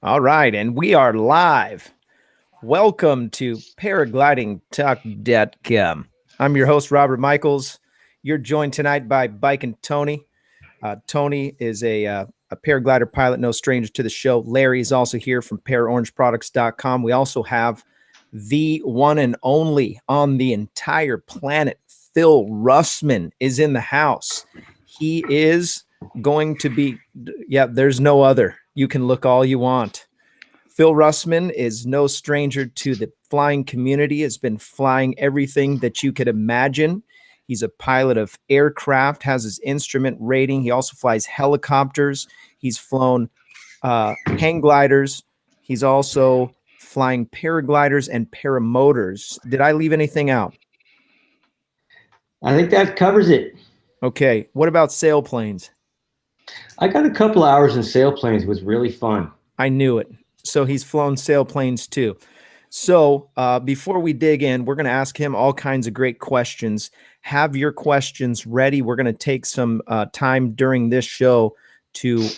All right, and we are live. Welcome to paraglidingtalk.com. I'm your host, Robert Michaels. You're joined tonight by Bike and Tony. Tony is a paraglider pilot, no stranger to the show. Larry is also here from paraorangeproducts.com. We also have the one and only on the entire planet, Phil Russman, is in the house. He is going to be, there's no other. You can look all you want. Phil Russman is no stranger to the flying community, has been flying everything that you could imagine. He's a pilot of aircraft, has his instrument rating. He also flies helicopters. He's flown hang gliders. He's also flying paragliders and paramotors. Did I leave anything out? I think that covers it. Okay. What about sailplanes? I got a couple hours in sailplanes. It was really fun. I knew it. So he's flown sailplanes too. So before we dig in, we're going to ask him all kinds of great questions. Have your questions ready. We're going to take some time during this show to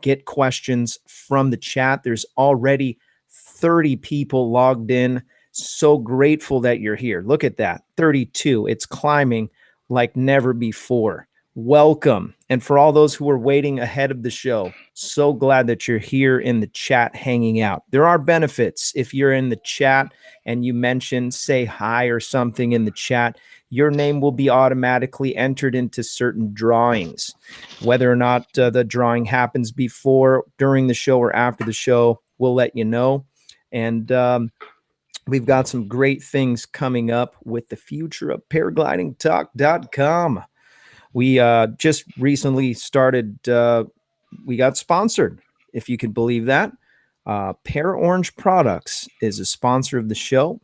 get questions from the chat. There's already 30 people logged in. So grateful that you're here. Look at that, 32. It's climbing like never before. Welcome. And for all those who are waiting ahead of the show, so glad that you're here in the chat hanging out. There are benefits if you're in the chat and you mention, say hi or something in the chat, your name will be automatically entered into certain drawings. Whether or not the drawing happens before, during the show, or after the show, we'll let you know. And we've got some great things coming up with the future of paraglidingtalk.com. We just recently started, we got sponsored, if you could believe that. Para Orange Products is a sponsor of the show.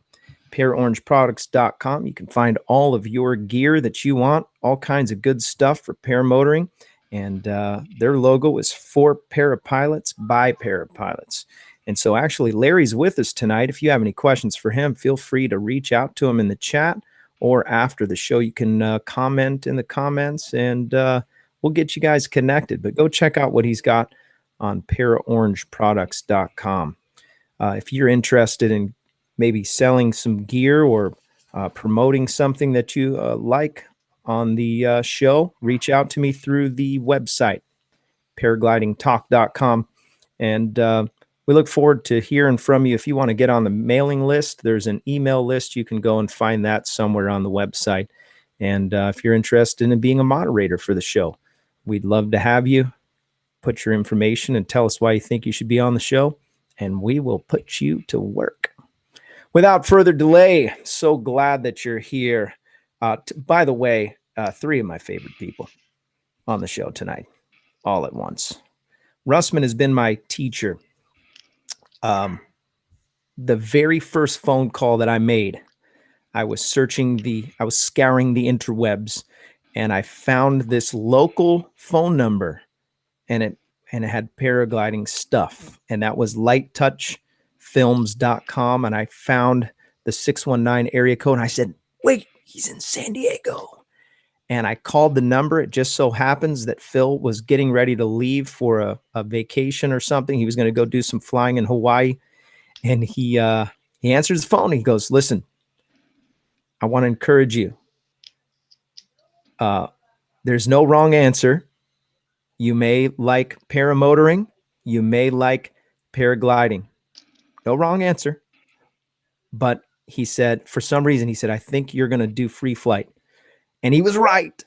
Paraorangeproducts.com. You can find all of your gear that you want, all kinds of good stuff for paramotoring. And their logo is for Parapilots by Parapilots. And so actually, Larry's with us tonight. If you have any questions for him, feel free to reach out to him in the chat. Or after the show, you can comment in the comments, and we'll get you guys connected. But go check out what he's got on paraorangeproducts.com. If you're interested in maybe selling some gear or promoting something that you like on the show, reach out to me through the website, paraglidingtalk.com. And we look forward to hearing from you. If you want to get on the mailing list, there's an email list. You can go and find that somewhere on the website. And if you're interested in being a moderator for the show, we'd love to have you. Put your information and tell us why you think you should be on the show, and we will put you to work. Without further delay, so glad that you're here. By the way, 3 of my favorite people on the show tonight, all at once. Russman has been my teacher. The very first phone call that I made, I was scouring the interwebs, and I found this local phone number, and it had paragliding stuff, and that was lighttouchfilms.com. And I found the 619 area code, and I said, wait, he's in San Diego. And I called the number. It just so happens that Phil was getting ready to leave for a vacation or something. He was going to go do some flying in Hawaii. And he answers the phone. He goes, listen, I want to encourage you. There's no wrong answer. You may like paramotoring. You may like paragliding. No wrong answer. But he said, for some reason, he said, I think you're going to do free flight. And he was right.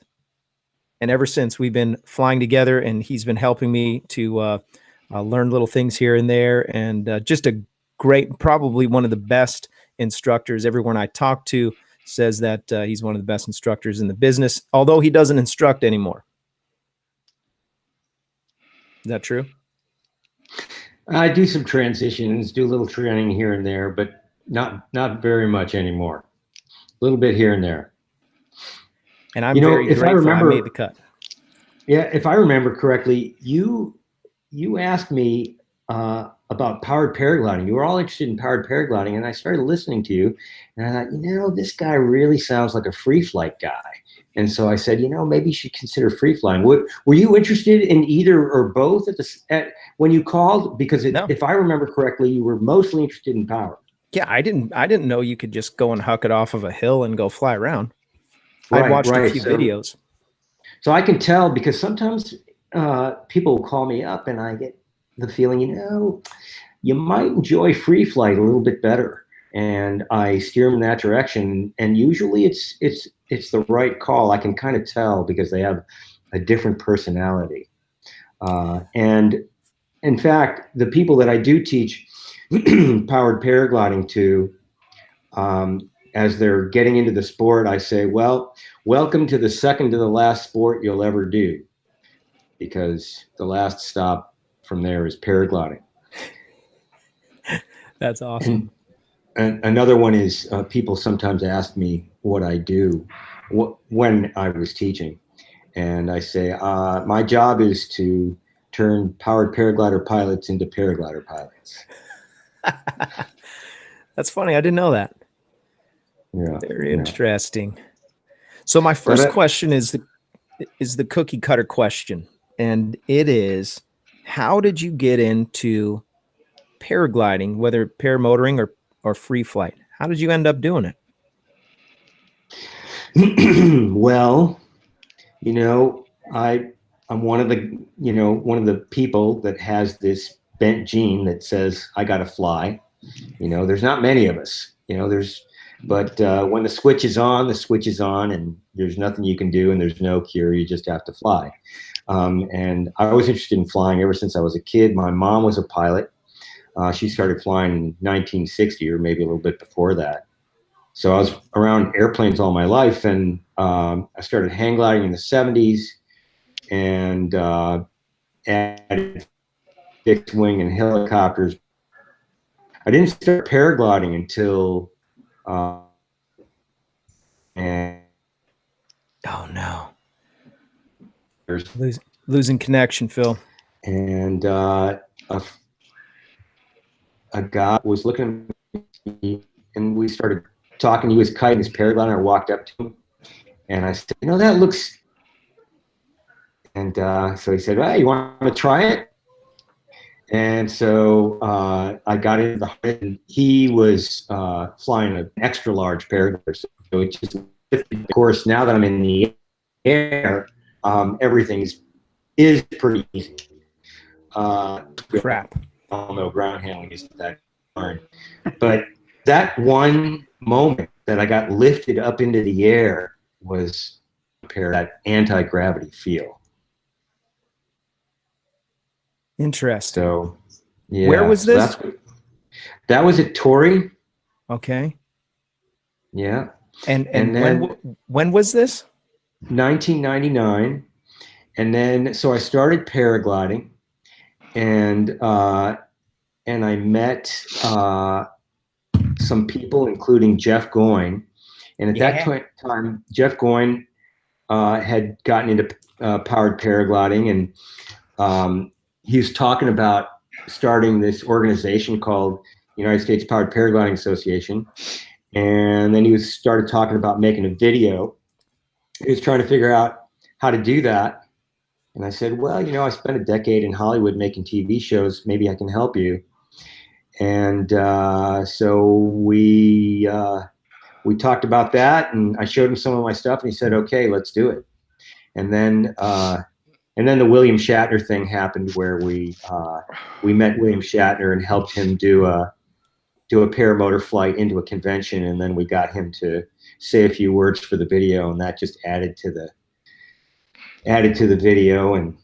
And ever since, we've been flying together, and he's been helping me to learn little things here and there. And just a great, probably one of the best instructors. Everyone I talk to says that he's one of the best instructors in the business, although he doesn't instruct anymore. Is that true? I do some transitions, do a little training here and there, but not very much anymore. A little bit here and there. And I'm very grateful I made the cut. Yeah, if I remember correctly, you asked me about powered paragliding. You were all interested in powered paragliding, and I started listening to you, and I thought, this guy really sounds like a free flight guy. And so I said, maybe you should consider free flying. Were you interested in either or both when you called? Because No. if I remember correctly, you were mostly interested in power. Yeah, I didn't know you could just go and huck it off of a hill and go fly around. Right, I'd watched a right. few videos. So I can tell, because sometimes people will call me up and I get the feeling, you might enjoy free flight a little bit better. And I steer them in that direction. And usually it's the right call. I can kind of tell because they have a different personality. And in fact, the people that I do teach powered paragliding to, as they're getting into the sport, I say, well, welcome to the second to the last sport you'll ever do, because the last stop from there is paragliding. That's awesome. And another one is people sometimes ask me what I do when I was teaching. And I say, my job is to turn powered paraglider pilots into paraglider pilots. That's funny. I didn't know that. Yeah. Very interesting. So my first question is the cookie cutter question. And it is, how did you get into paragliding, whether paramotoring or free flight? How did you end up doing it? Well, I'm one of the people that has this bent gene that says I got to fly. There's not many of us. But when the switch is on, the switch is on, and there's nothing you can do, and there's no cure. You just have to fly. And I was interested in flying ever since I was a kid. My mom was a pilot. She started flying in 1960, or maybe a little bit before that. So I was around airplanes all my life, and I started hang gliding in the 70s, and added fixed wing and helicopters. I didn't start paragliding until and oh no, losing connection, Phil. And a guy was looking at me, and we started talking. He was kiting his paraglider. I walked up to him, and I said, that looks. And so he said, "Hey, you want to try it?" And so I got into the harness, and he was flying an extra large paraglider. So it just, of course, now that I'm in the air, everything is pretty easy. Crap. I don't know, ground handling isn't that hard. But that one moment that I got lifted up into the air was that anti-gravity feel. Interesting. So, yeah. Where was this? That was at Torrey. Okay. Yeah. And then when was this? 1999. And then, so I started paragliding, and I met some people, including Jeff Goin. And at that time, Jeff Goin had gotten into powered paragliding, and he was talking about starting this organization called United States Powered Paragliding Association. And then he started talking about making a video. He was trying to figure out how to do that. And I said, well, I spent a decade in Hollywood making TV shows. Maybe I can help you. And so we talked about that, and I showed him some of my stuff, and he said, okay, let's do it. And then the William Shatner thing happened, where we met William Shatner and helped him do a paramotor flight into a convention, and then we got him to say a few words for the video, and that just added to the video, and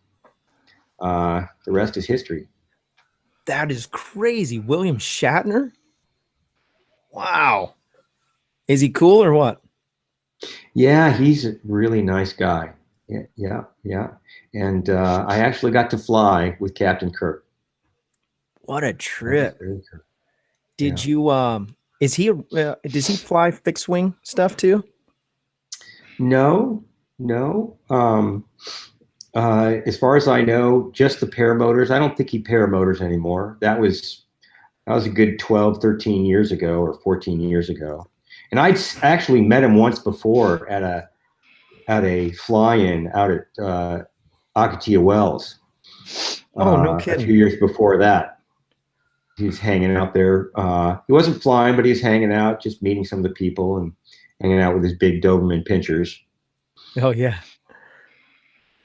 the rest is history. That is crazy. William Shatner? Wow. Is he cool or what? Yeah, he's a really nice guy. Yeah. And I actually got to fly with Captain Kirk. What a trip. Did you, does he fly fixed wing stuff too? No. As far as I know, just the paramotors. I don't think he paramotors anymore. That was a good 12, 13 years ago, or 14 years ago. And I'd actually met him once before at at a fly-in out at Akatia Wells. Oh, no A kidding. few years before that, he was hanging out there. He wasn't flying, but he was hanging out, just meeting some of the people and hanging out with his big Doberman pinchers. Oh, yeah.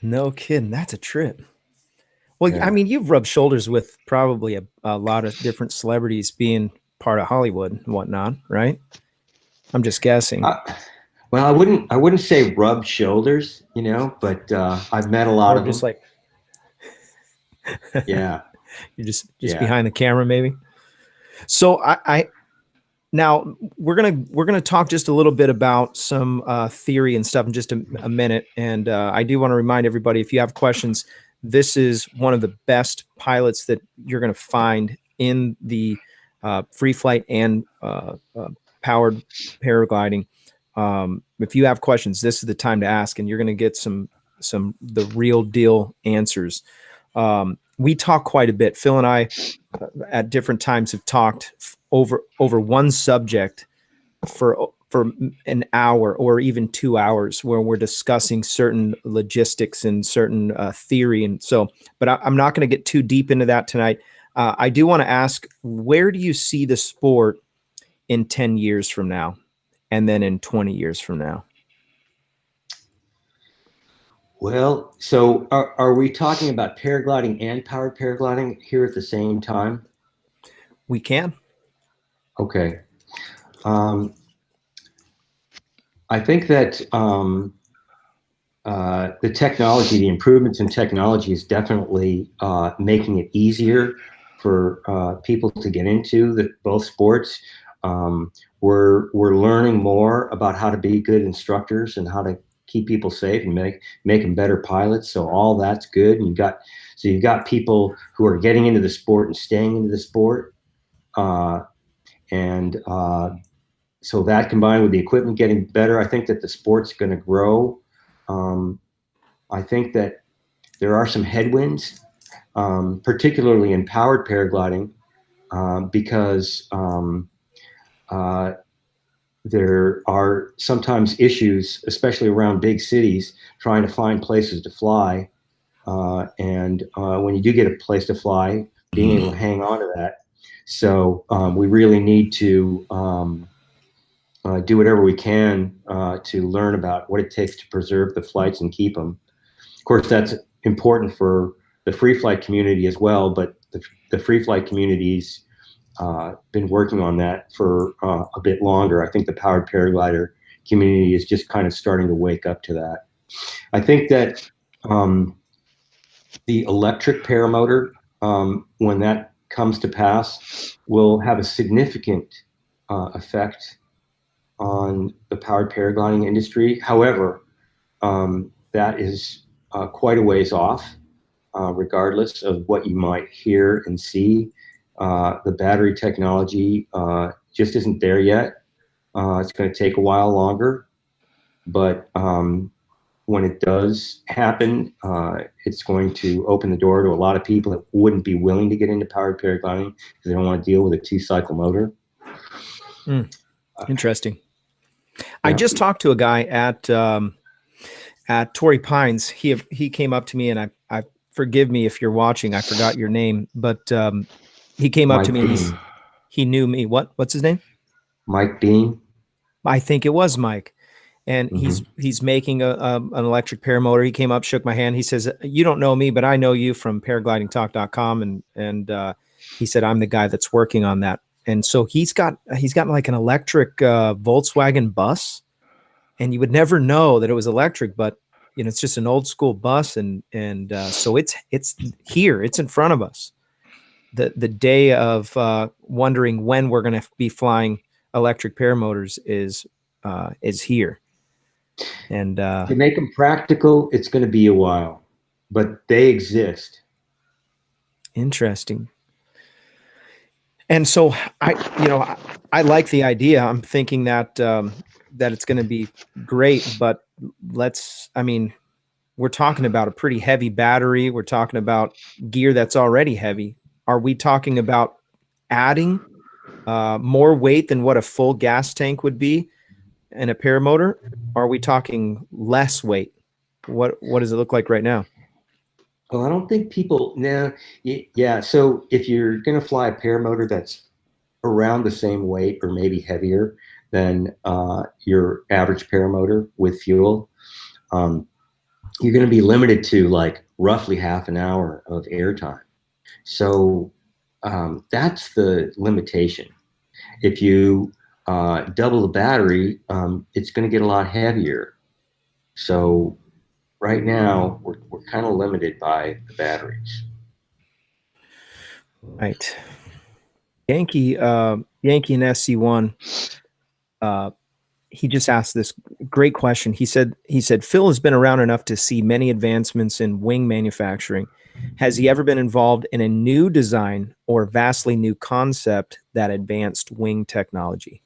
No kidding. That's a trip. Well, I Yeah. mean, you've rubbed shoulders with probably a lot of different celebrities being part of Hollywood and whatnot, right? I'm just guessing. Well, I wouldn't say rub shoulders, but I've met a lot Or of just them. like Yeah. you're just Yeah. behind the camera, maybe. So I now we're gonna talk just a little bit about some theory and stuff in just a minute, and I do want to remind everybody, if you have questions, this is one of the best pilots that you're going to find in the free flight and powered paragliding. If you have questions, this is the time to ask, and you're going to get some the real deal answers. We talk quite a bit. Phil and I at different times have talked over one subject for an hour or even 2 hours, where we're discussing certain logistics and certain theory. And so, but I'm not going to get too deep into that tonight. I do want to ask, where do you see the sport in 10 years from now, and then in 20 years from now? Well, so are we talking about paragliding and powered paragliding here at the same time? We can. Okay. Um, I think that the technology, the improvements in technology is definitely making it easier for people to get into both sports. We're learning more about how to be good instructors and how to keep people safe and make them better pilots. So all that's good. And you've got people who are getting into the sport and staying into the sport. And so that combined with the equipment getting better, I think that the sport's going to grow. I think that there are some headwinds, particularly in powered paragliding, because there are sometimes issues, especially around big cities, trying to find places to fly. And when you do get a place to fly, being able to hang on to that. So we really need to do whatever we can to learn about what it takes to preserve the flights and keep them. Of course, that's important for the free flight community as well, but the free flight community's been working on that for a bit longer. I think the powered paraglider community is just kind of starting to wake up to that. I think that the electric paramotor, when that comes to pass, will have a significant effect on the powered paragliding industry. However, that is quite a ways off, regardless of what you might hear and see. The battery technology just isn't there yet. It's going to take a while longer, but when it does happen, it's going to open the door to a lot of people that wouldn't be willing to get into powered paragliding because they don't want to deal with a 2-cycle motor. Interesting. Yeah. I just talked to a guy at Torrey Pines. He came up to me, and I forgive me if you're watching, I forgot your name, but he came up Mike to me and Bean. he knew me. What's his name? Mike Bean. I think it was Mike. And Mm-hmm. he's making an electric paramotor. He came up, shook my hand. He says, "You don't know me, but I know you from paraglidingtalk.com." And he said, "I'm the guy that's working on that." And so he's got like an electric Volkswagen bus, and you would never know that it was electric, but it's just an old school bus, and so it's here, it's in front of us. The day of wondering when we're going to be flying electric paramotors is here. And To make them practical, it's going to be a while, but they exist. interesting. And so I like the idea. I'm thinking that that it's going to be great, but we're talking about a pretty heavy battery. We're talking about gear that's already heavy. Are we talking about adding more weight than what a full gas tank would be? and a paramotor? Are we talking less weight? What does it look like right now? Well, I don't think people now. Yeah. So if you're going to fly a paramotor that's around the same weight or maybe heavier than your average paramotor with fuel, um, you're going to be limited to like roughly half an hour of airtime. So that's the limitation. If you double the battery, it's going to get a lot heavier. So right now, we're kind of limited by the batteries. Right. Yankee in SC1, he just asked this great question. He said, Phil has been around enough to see many advancements in wing manufacturing. Has he ever been involved in a new design or vastly new concept that advanced wing technology?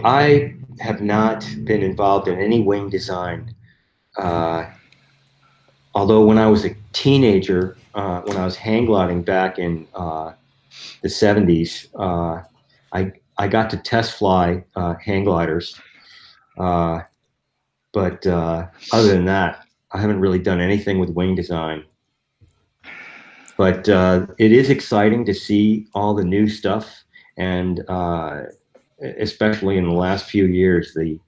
I have not been involved in any wing design. Although when I was a teenager, when I was hang gliding back in the 70s, I got to test fly hang gliders. But other than that, I haven't really done anything with wing design. But it is exciting to see all the new stuff, and especially in the last few years, the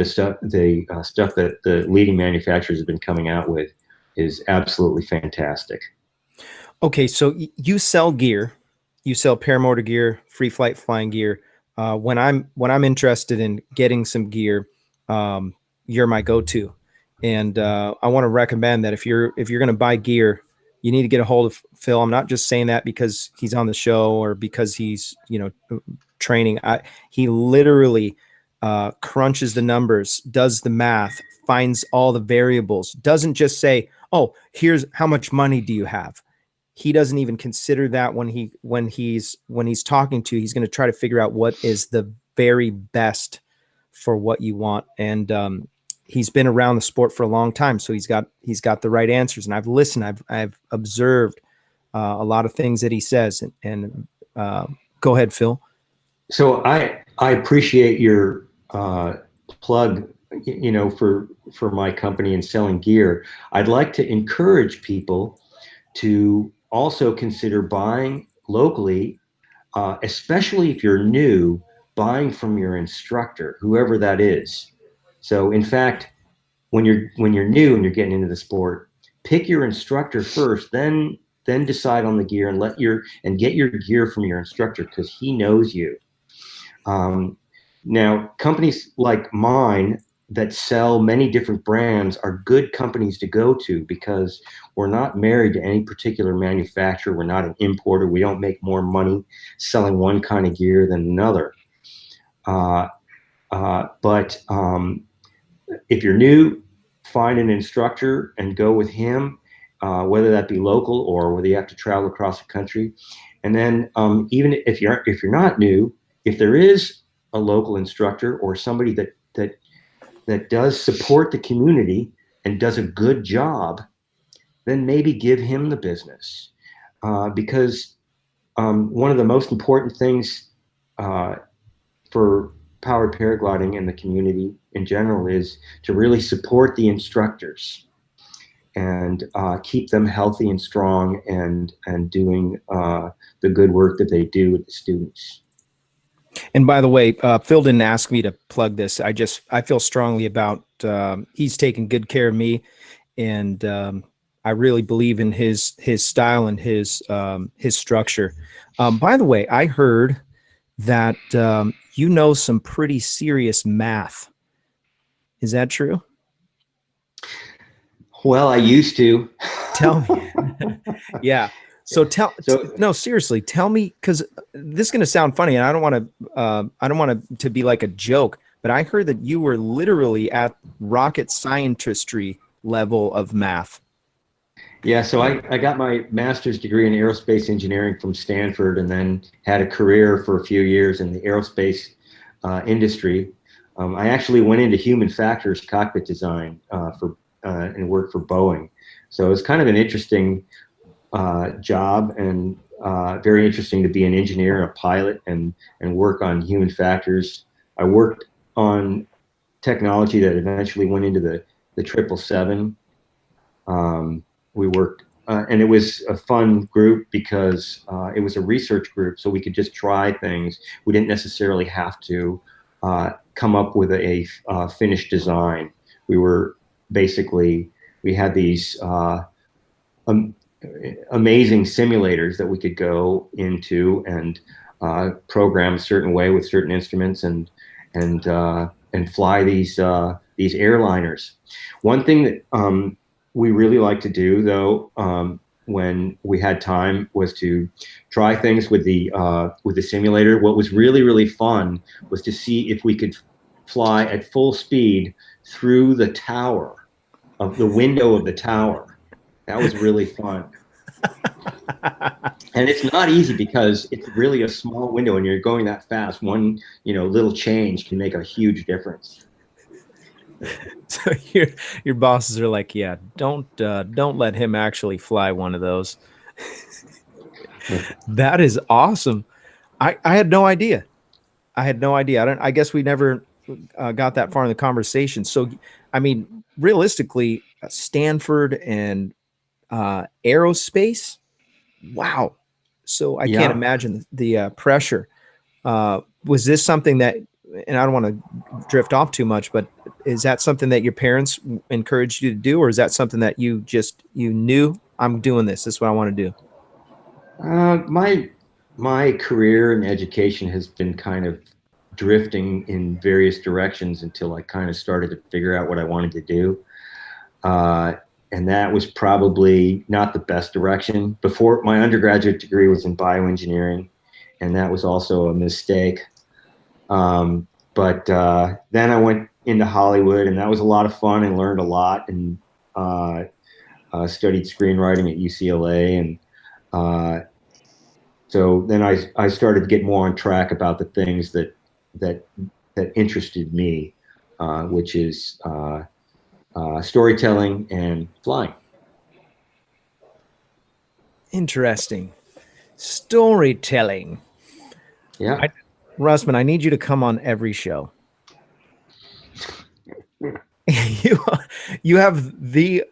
stuff that the leading manufacturers have been coming out with is absolutely fantastic. Okay, so you sell gear, you sell paramotor gear, free flight flying gear. When I'm interested in getting some gear, you're my go-to, and I want to recommend that if you're going to buy gear, you need to get a hold of Phil. I'm not just saying that because he's on the show or because he's training. He literally crunches the numbers, does the math, finds all the variables. Doesn't just say, "Oh, here's how much money do you have." He doesn't even consider that when he's talking to you. He's going to try to figure out what is the very best for what you want. And he's been around the sport for a long time, so he's got the right answers. And I've listened. I've observed a lot of things that he says. And go ahead, Phil. So I appreciate your plug, for my company and selling gear. I'd like to encourage people to also consider buying locally, especially if you're new, buying from your instructor, whoever that is. So in fact, when you're new and you're getting into the sport, pick your instructor first, then decide on the gear and get your gear from your instructor because he knows you. Now, companies like mine that sell many different brands are good companies to go to because we're not married to any particular manufacturer. We're not an importer. We don't make more money selling one kind of gear than another. But if you're new, find an instructor and go with him, whether that be local or whether you have to travel across the country. And then even if you're not new, if there is a local instructor or somebody that does support the community and does a good job, then maybe give him the business. Because one of the most important things for powered paragliding in the community in general is to really support the instructors and keep them healthy and strong and doing the good work that they do with the students. And by the way, Phil didn't ask me to plug this. I feel strongly about he's taking good care of me, and I really believe in his style and his structure. By the way, I heard that you know some pretty serious math. Is that true? Well, I used to. Tell me. Yeah. So no, seriously, tell me, because this is going to sound funny, and I don't want to be like a joke, but I heard that you were literally at rocket scientistry level of math. Yeah, so I got my master's degree in aerospace engineering from Stanford, and then had a career for a few years in the aerospace industry. I actually went into human factors cockpit design and worked for Boeing. So it was kind of an interesting job, and very interesting to be an engineer, a pilot, and work on human factors. I worked on technology that eventually went into the 777. We worked, and it was a fun group because it was a research group, so we could just try things. We didn't necessarily have to come up with a finished design. We were basically, we had these amazing simulators that we could go into and program a certain way with certain instruments and fly these airliners. One thing that we really like to do, though, when we had time, was to try things with the simulator. What was really fun was to see if we could fly at full speed through the tower, of the window of the tower. That was really fun. And it's not easy because it's really a small window and you're going that fast. One, little change can make a huge difference. So your bosses are like, yeah, don't let him actually fly one of those. That is awesome. I had no idea. I guess we never got that far in the conversation. So, I mean, realistically, Stanford and Aerospace. Wow. So I can't imagine the pressure. Was this something that, and I don't want to drift off too much, but is that something that your parents encouraged you to do, or is that something that you knew, I'm doing this? This is what I want to do? My career and education has been kind of drifting in various directions until I kind of started to figure out what I wanted to do. And that was probably not the best direction. Before, my undergraduate degree was in bioengineering, and that was also a mistake. But then I went into Hollywood, and that was a lot of fun and learned a lot, and studied screenwriting at UCLA. And so then I started to get more on track about the things that interested me, which is storytelling and flying. Interesting. Storytelling. Yeah. Russman, I need you to come on every show. You have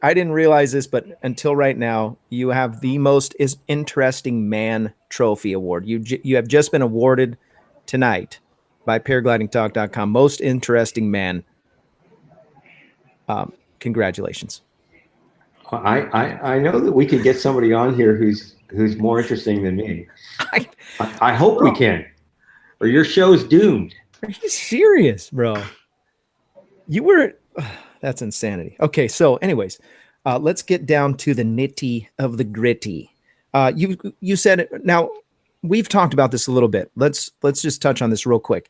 I didn't realize this, but until right now, you have the most interesting man trophy award. You have just been awarded tonight by paraglidingtalk.com, most interesting man. Congratulations. I know that we could get somebody on here who's more interesting than me. I hope we can, or your show's doomed. Are you serious, bro? You were. That's insanity. Okay, so anyways, let's get down to the nitty of the gritty. You said it. Now we've talked about this a little bit. Let's just touch on this real quick.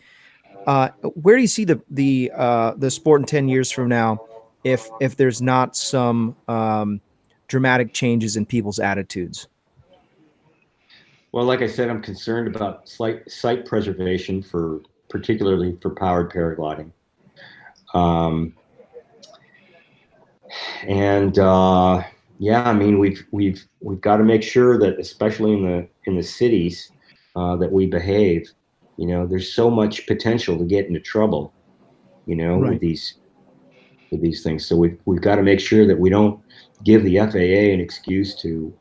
Where do you see the sport in 10 years from now, if there's not some dramatic changes in people's attitudes? Well, like I said, I'm concerned about site preservation, particularly for powered paragliding. Yeah, I mean, we've got to make sure that, especially in the cities, that we behave. There's so much potential to get into trouble, Right. with these things. So we've got to make sure that we don't give the FAA an excuse to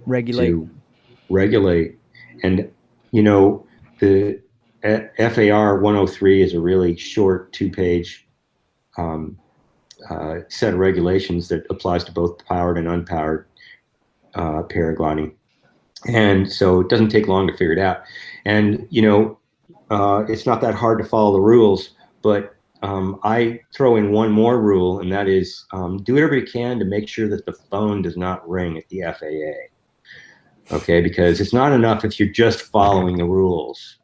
regulate. And the FAR 103 is a really short 2-page set of regulations that applies to both powered and unpowered paragliding. And so it doesn't take long to figure it out. And, it's not that hard to follow the rules, but I throw in one more rule, and that is do whatever you can to make sure that the phone does not ring at the FAA. Okay, because it's not enough if you're just following the rules.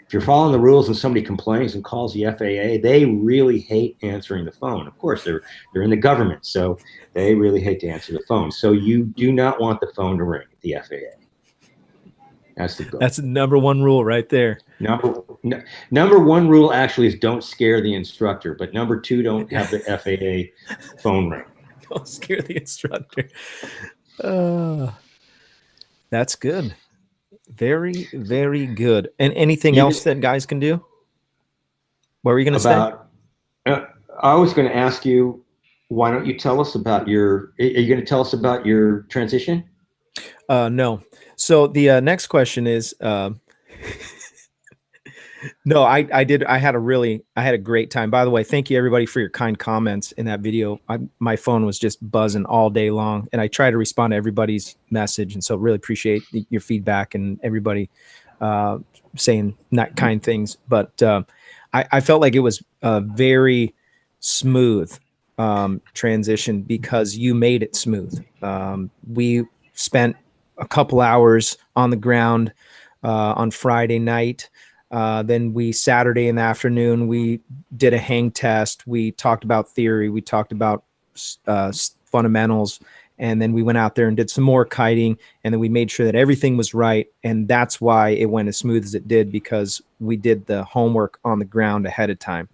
If you're following the rules and somebody complains and calls the FAA, they really hate answering the phone. Of course, they're in the government, so they really hate to answer the phone. So you do not want the phone to ring at the FAA. That's the goal. That's the number one rule right there. Number one rule actually is don't scare the instructor, but number two, don't have the FAA phone ring. Don't scare the instructor. That's good. Very, very good. And anything else that guys can do? What were you going to say? About, I was going to ask you, why don't you tell us about are you going to tell us about your transition? No. So the next question is, no, I had a great time. By the way, thank you everybody for your kind comments in that video. My phone was just buzzing all day long, and I try to respond to everybody's message. And so really appreciate your feedback and everybody saying not kind things. But I felt like it was a very smooth transition because you made it smooth. We spent a couple hours on the ground on Friday night. Then Saturday in the afternoon, we did a hang test. We talked about theory. We talked about fundamentals. And then we went out there and did some more kiting. And then we made sure that everything was right. And that's why it went as smooth as it did, because we did the homework on the ground ahead of time.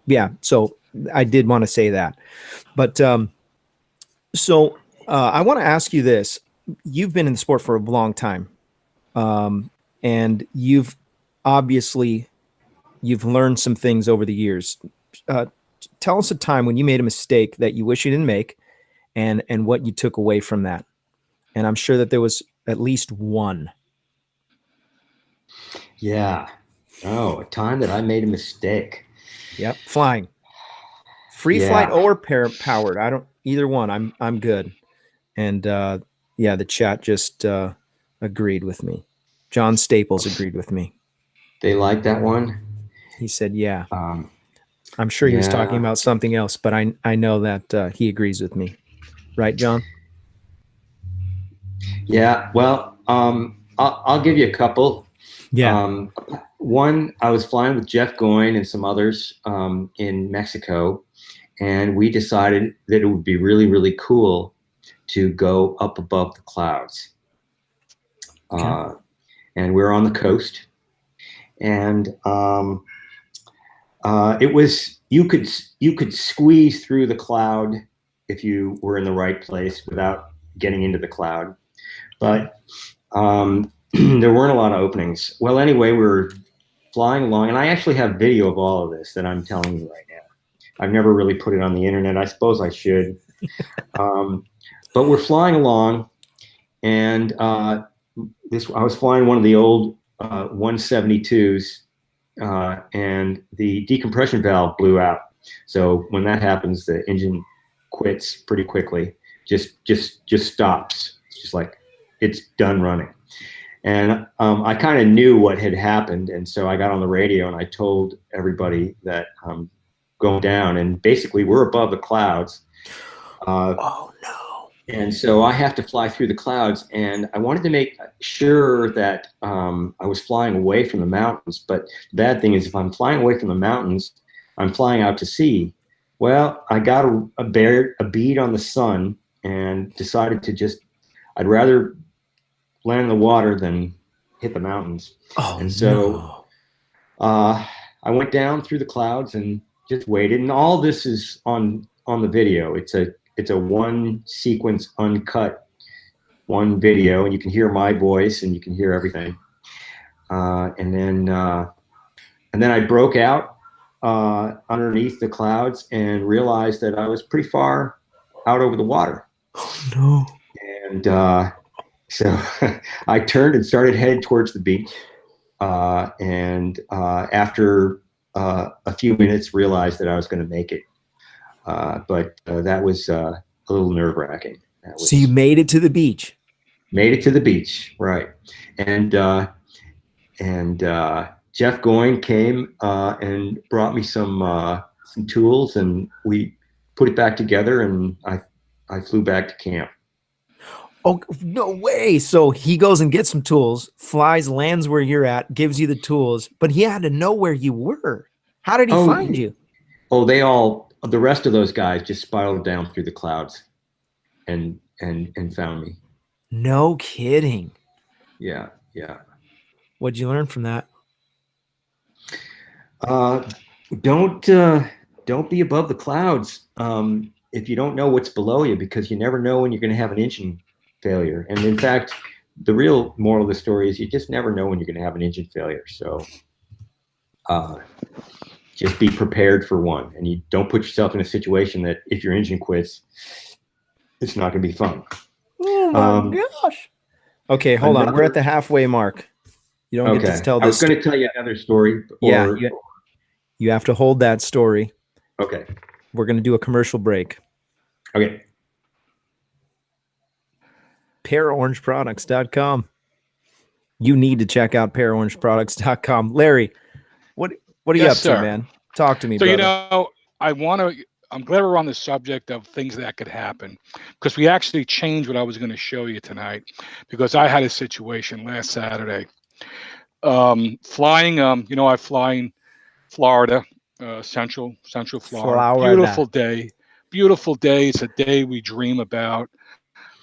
Yeah, so I did want to say that. But so I want to ask you this. You've been in the sport for a long time. And you've learned some things over the years. Tell us a time when you made a mistake that you wish you didn't make, and what you took away from that. And I'm sure that there was at least one. Yeah. Oh, a time that I made a mistake. Yep. Flying. Free flight or powered. I don't, either one. I'm good. And yeah, the chat just agreed with me. John Staples agreed with me. They like that one? He said, yeah. I'm sure he was talking about something else, but I know that he agrees with me. Right, John? Yeah. Well, I'll give you a couple. Yeah. One, I was flying with Jeff Goin and some others in Mexico, and we decided that it would be really, really cool to go up above the clouds. Okay. And we were on the coast, and it was, you could squeeze through the cloud if you were in the right place without getting into the cloud, but there weren't a lot of openings. Well, anyway, we were flying along, and I actually have video of all of this that I'm telling you right now. I've never really put it on the internet. I suppose I should. But we're flying along, and I was flying one of the old 172s, and the decompression valve blew out. So when that happens, the engine quits pretty quickly. Just stops. It's just like it's done running. And I kind of knew what had happened, and so I got on the radio and I told everybody that I'm going down. And basically, we're above the clouds. Oh no! And so I have to fly through the clouds, and I wanted to make sure that I was flying away from the mountains. But the bad thing is, if I'm flying away from the mountains, I'm flying out to sea. Well, I got a bead on the sun and decided to I'd rather land in the water than hit the mountains. Oh, and so I went down through the clouds and just waited. And all this is on the video. It's a one sequence, uncut one video, and you can hear my voice and you can hear everything. And then I broke out underneath the clouds and realized that I was pretty far out over the water. Oh no! And so I turned and started headed towards the beach. And after a few minutes, realized that I was going to make it. But that was a little nerve-wracking. So you made it to the beach? Made it to the beach, right. And Jeff Goin came and brought me some tools, and we put it back together, and I flew back to camp. Oh, no way. So he goes and gets some tools, flies, lands where you're at, gives you the tools, but he had to know where you were. How did he find you? Oh, the rest of those guys just spiraled down through the clouds and found me. No kidding. Yeah, yeah. What'd you learn from that? Don't be above the clouds if you don't know what's below you, because you never know when you're going to have an engine failure. And in fact, the real moral of the story is you just never know when you're going to have an engine failure. So just be prepared for one, and you don't put yourself in a situation that if your engine quits, it's not going to be fun. Oh my gosh. Okay, hold on. We're at the halfway mark. You don't get to tell this. I was going to tell you another story. You have to hold that story. Okay. We're going to do a commercial break. Okay. ParaOrangeProducts.com. You need to check out ParaOrangeProducts.com. Larry, what are you up to, man? Talk to me, brother. You know, I'm glad we're on the subject of things that could happen, because we actually changed what I was going to show you tonight, because I had a situation last Saturday. Flying, I fly in Florida, Central Florida. Beautiful day. It's a day we dream about.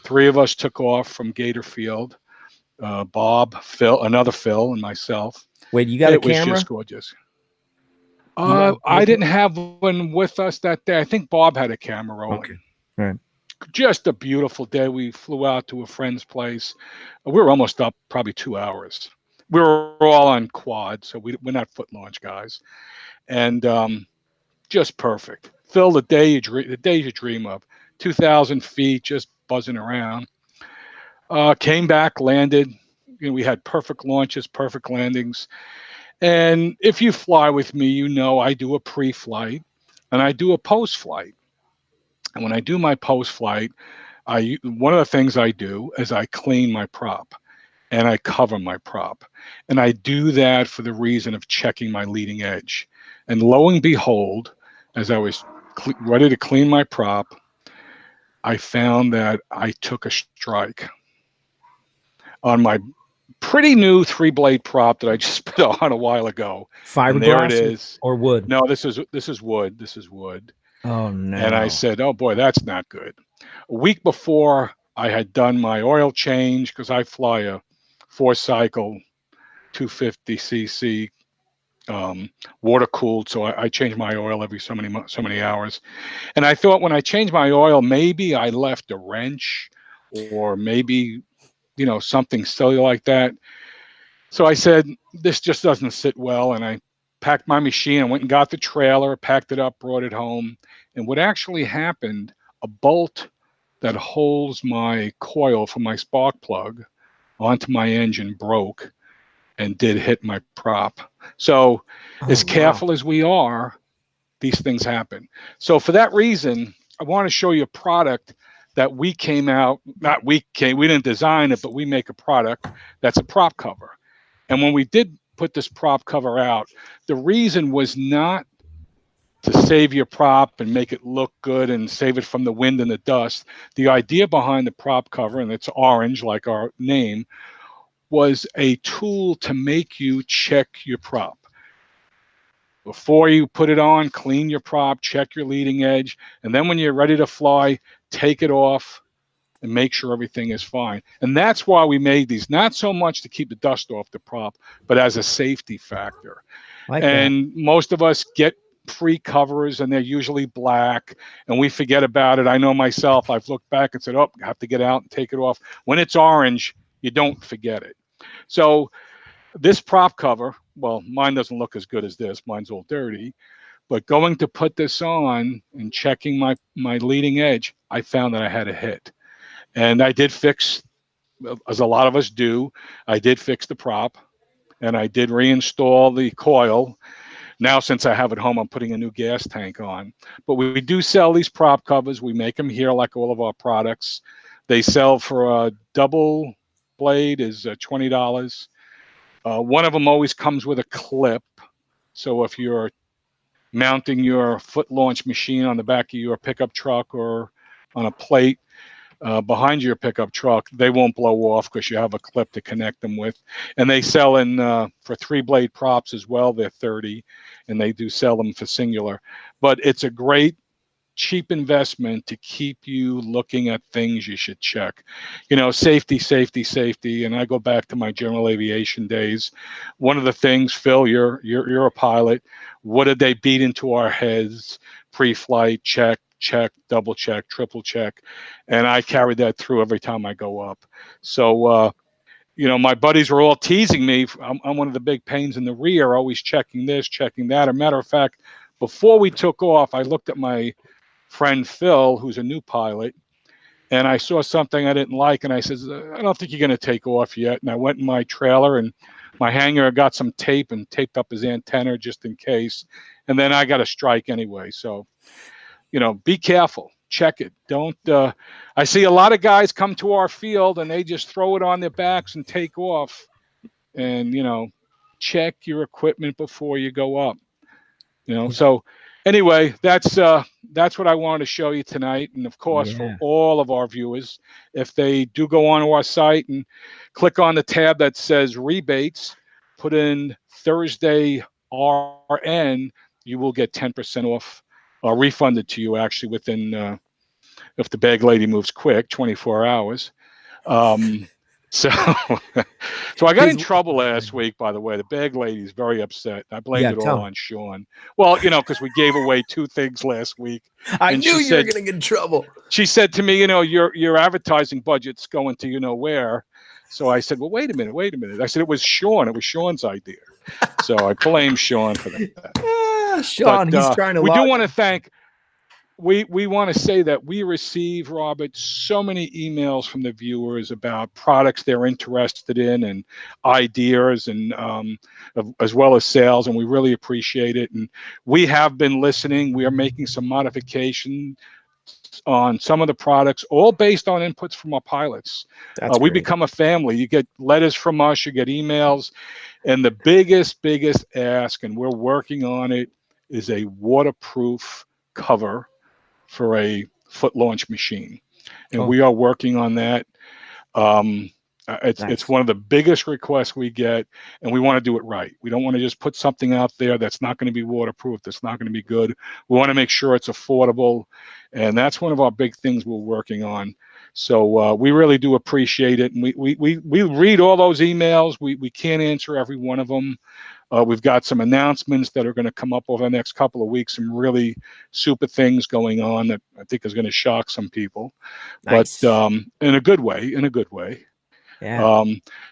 3 of us took off from Gator Field. Bob, another Phil, and myself. Wait, you got a camera? It was just gorgeous. I didn't have one with us that day. I think Bob had a camera rolling. Okay. All right. Just a beautiful day. We flew out to a friend's place. We were almost up probably 2 hours. We were all on quad, so we're not foot launch guys. And just perfect. Phil, the day you dream of. 2,000 feet, just buzzing around. Came back, landed. We had perfect launches, perfect landings. And if you fly with me, you know I do a pre-flight and I do a post-flight. And when I do my post-flight, one of the things I do is I clean my prop and I cover my prop. And I do that for the reason of checking my leading edge. And lo and behold, as I was ready to clean my prop, I found that I took a strike on my pretty new 3-blade prop that I just put on a while ago. Fiberglass, and there it is. Or wood? No, this is wood. This is wood. Oh no. And I said, oh boy, that's not good. A week before I had done my oil change, because I fly a 4-cycle 250cc water cooled, so I change my oil every so many hours. And I thought when I changed my oil, maybe I left a wrench, or maybe something silly like that. So I said, this just doesn't sit well. And I packed my machine and went and got the trailer, packed it up, brought it home. And what actually happened, a bolt that holds my coil from my spark plug onto my engine broke and did hit my prop. So as careful as we are, these things happen. So for that reason, I want to show you a product that we didn't design it, but we make a product that's a prop cover. And when we did put this prop cover out, the reason was not to save your prop and make it look good and save it from the wind and the dust. The idea behind the prop cover, and it's orange like our name, was a tool to make you check your prop. Before you put it on, clean your prop, check your leading edge, and then when you're ready to fly, take it off and make sure everything is fine. And that's why we made these, not so much to keep the dust off the prop, but as a safety factor. Most of us get free covers and they're usually black and we forget about it. I know myself, I've looked back and said, oh, I have to get out and take it off. When it's orange, you don't forget it. So this prop cover, well, mine doesn't look as good as this. Mine's all dirty. But going to put this on and checking my leading edge, I found that I had a hit. And I did fix, as a lot of us do, I did fix the prop and I did reinstall the coil. Now, since I have it home, I'm putting a new gas tank on. But we do sell these prop covers. We make them here like all of our products. They sell for a double blade is $20. One of them always comes with a clip. So if you're mounting your foot launch machine on the back of your pickup truck or on a plate behind your pickup truck, they won't blow off because you have a clip to connect them with. And they sell in for 3-blade props as well. They're $30, and they do sell them for singular. But it's a great cheap investment to keep you looking at things you should check. Safety, safety, safety. And I go back to my general aviation days. One of the things, Phil, you're a pilot. What did they beat into our heads? Pre-flight, check, double check, triple check. And I carry that through every time I go up. So, my buddies were all teasing me. I'm one of the big pains in the rear, always checking this, checking that. As a matter of fact, before we took off, I looked at my friend Phil, who's a new pilot, and I saw something I didn't like, and I said, I don't think you're going to take off yet. And I went in my trailer and my hangar, got some tape and taped up his antenna just in case. And then I got a strike anyway. So, be careful. Check it. Don't. I see a lot of guys come to our field and they just throw it on their backs and take off. And, check your equipment before you go up. So anyway, that's what I wanted to show you tonight. And of course, for all of our viewers, if they do go onto our site and click on the tab that says rebates, put in Thursday RN, you will get 10% off, refunded to you actually within, if the bag lady moves quick, 24 hours. So I got in trouble last week, by the way. The bag lady's very upset. I blamed it all on Sean. Well, because we gave away 2 things last week. I knew you were going to get in trouble. She said to me, your advertising budget's going to where. So I said, well, wait a minute. I said, it was Sean. It was Sean's idea. So I blame Sean for that. Sean, he's trying to. We do want to thank. We want to say that we receive, Robert, so many emails from the viewers about products they're interested in and ideas, and as well as sales, and we really appreciate it. And we have been listening. We are making some modifications on some of the products, all based on inputs from our pilots. We become a family. You get letters from us, you get emails, and the biggest ask, and we're working on it, is a waterproof cover for a foot launch machine, and we are working on that. It's one of the biggest requests we get, and we want to do it right. We don't want to just put something out there that's not going to be waterproof, that's not going to be good. We want to make sure it's affordable, and that's one of our big things we're working on. So we really do appreciate it, and we read all those emails. We can't answer every one of them. We've got some announcements that are going to come up over the next couple of weeks, some really super things going on that I think is going to shock some people, but in a good way, Yeah.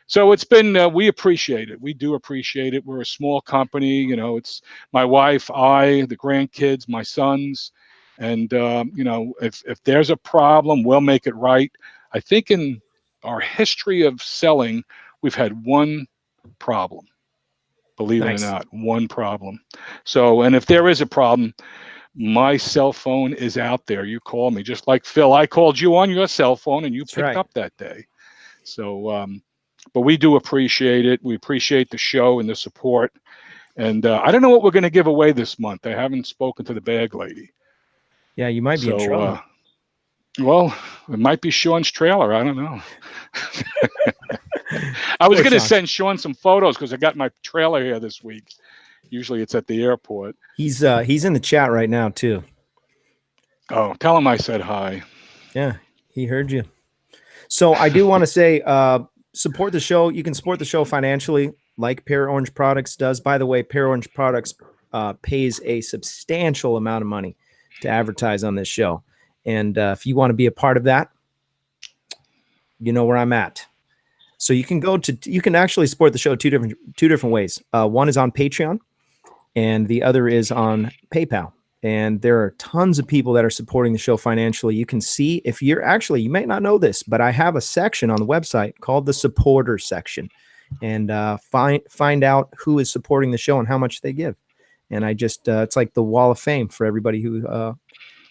So it's been, we appreciate it. We do appreciate it. We're a small company, it's my wife, I, the grandkids, my sons, and if there's a problem, we'll make it right. I think in our history of selling, we've had one problem. Believe it or not, one problem. So, and if there is a problem, my cell phone is out there. You call me, just like Phil. I called you on your cell phone and you picked up that day. So, but we do appreciate it. We appreciate the show and the support. And I don't know what we're going to give away this month. I haven't spoken to the bag lady. Yeah, you might be in trouble. Well, it might be Sean's trailer. I don't know. I was going to send Sean some photos because I got my trailer here this week. Usually it's at the airport. He's in the chat right now too. Oh, tell him I said hi. Yeah, he heard you. So I do want to say, support the show. You can support the show financially, like Para Orange Products does. By the way, Para Orange Products pays a substantial amount of money to advertise on this show. And if you want to be a part of that, you know where I'm at. So you can actually support the show two different ways. One is on Patreon, and the other is on PayPal. And there are tons of people that are supporting the show financially. You can see if you may not know this, but I have a section on the website called the supporter section, and find out who is supporting the show and how much they give. And I just it's like the wall of fame for everybody who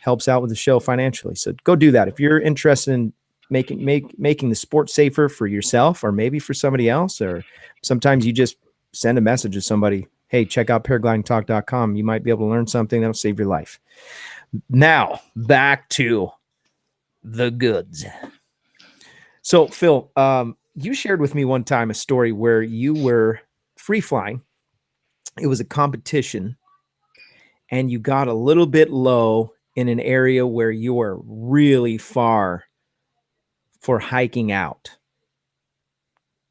helps out with the show financially. So go do that if you're interested in making the sport safer for yourself, or maybe for somebody else, or sometimes you just send a message to somebody. Hey, check out paraglidingtalk.com. You might be able to learn something that'll save your life. Now, back to the goods. So, Phil, you shared with me one time a story where you were free flying. It was a competition, and you got a little bit low in an area where you were really far for hiking out.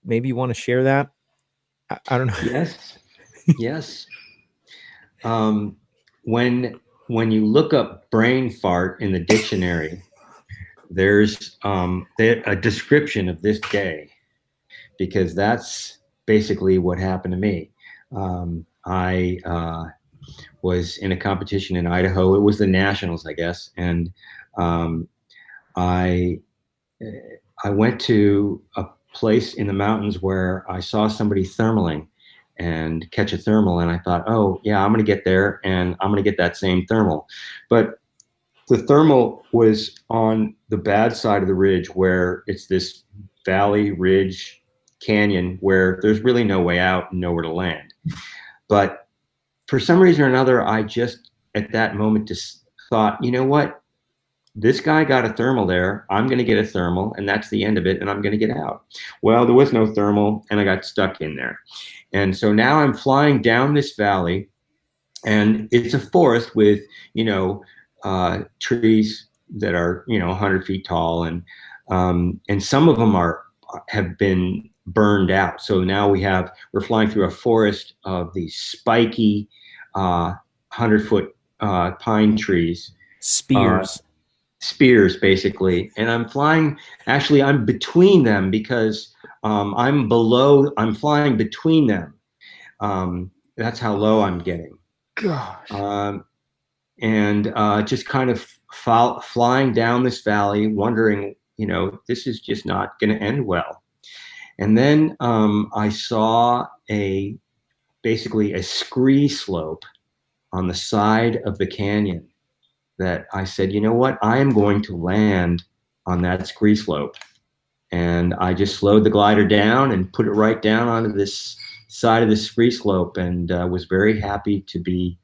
Maybe you want to share that? I don't know. Yes. Yes. When you look up brain fart in the dictionary, there's a description of this day. because that's basically what happened to me. I was in a competition in Idaho. It was the Nationals, I guess, and I went to a place in the mountains where I saw somebody thermaling and catch a thermal, and I thought, oh yeah, I'm going to get there and I'm going to get that same thermal. But the thermal was on the bad side of the ridge, where it's this valley, ridge, canyon where there's really no way out and nowhere to land. But for some reason or another, I just at that moment just thought, you know what? This guy got a thermal there. I'm going to get a thermal, and that's the end of it, and I'm going to get out. Well, there was no thermal, and I got stuck in there. And so now I'm flying down this valley, and it's a forest with, trees that are, 100 feet tall, and some of them have been burned out. So now we're flying through a forest of these spiky 100-foot pine trees. Spears, basically. And I'm between them because I'm flying between them. That's how low I'm getting. Gosh. And just kind of flying down this valley, wondering, this is just not going to end well. And then I saw basically a scree slope on the side of the canyon that I said, you know what, I am going to land on that scree slope. And I just slowed the glider down and put it right down onto this side of the scree slope, and was very happy to be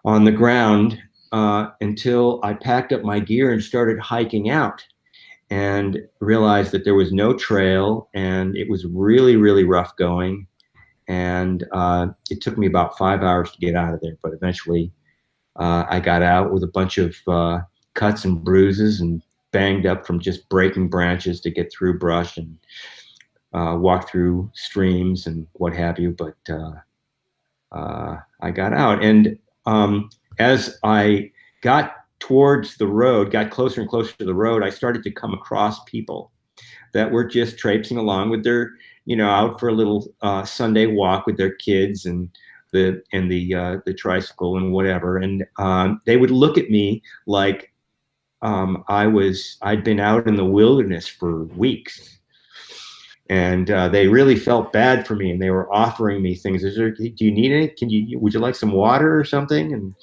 on the ground until I packed up my gear and started hiking out, and realized that there was no trail, and it was really, really rough going. And it took me about 5 hours to get out of there, but eventually I got out with a bunch of cuts and bruises and banged up from just breaking branches to get through brush and walk through streams and what have you. But I got out. And as I got towards the road, got closer and closer to the road, I started to come across people that were just traipsing along with their, out for a little Sunday walk with their kids and the tricycle and whatever. And they would look at me like I'd been out in the wilderness for weeks. And they really felt bad for me, and they were offering me things. Do you need it? Would you like some water or something? And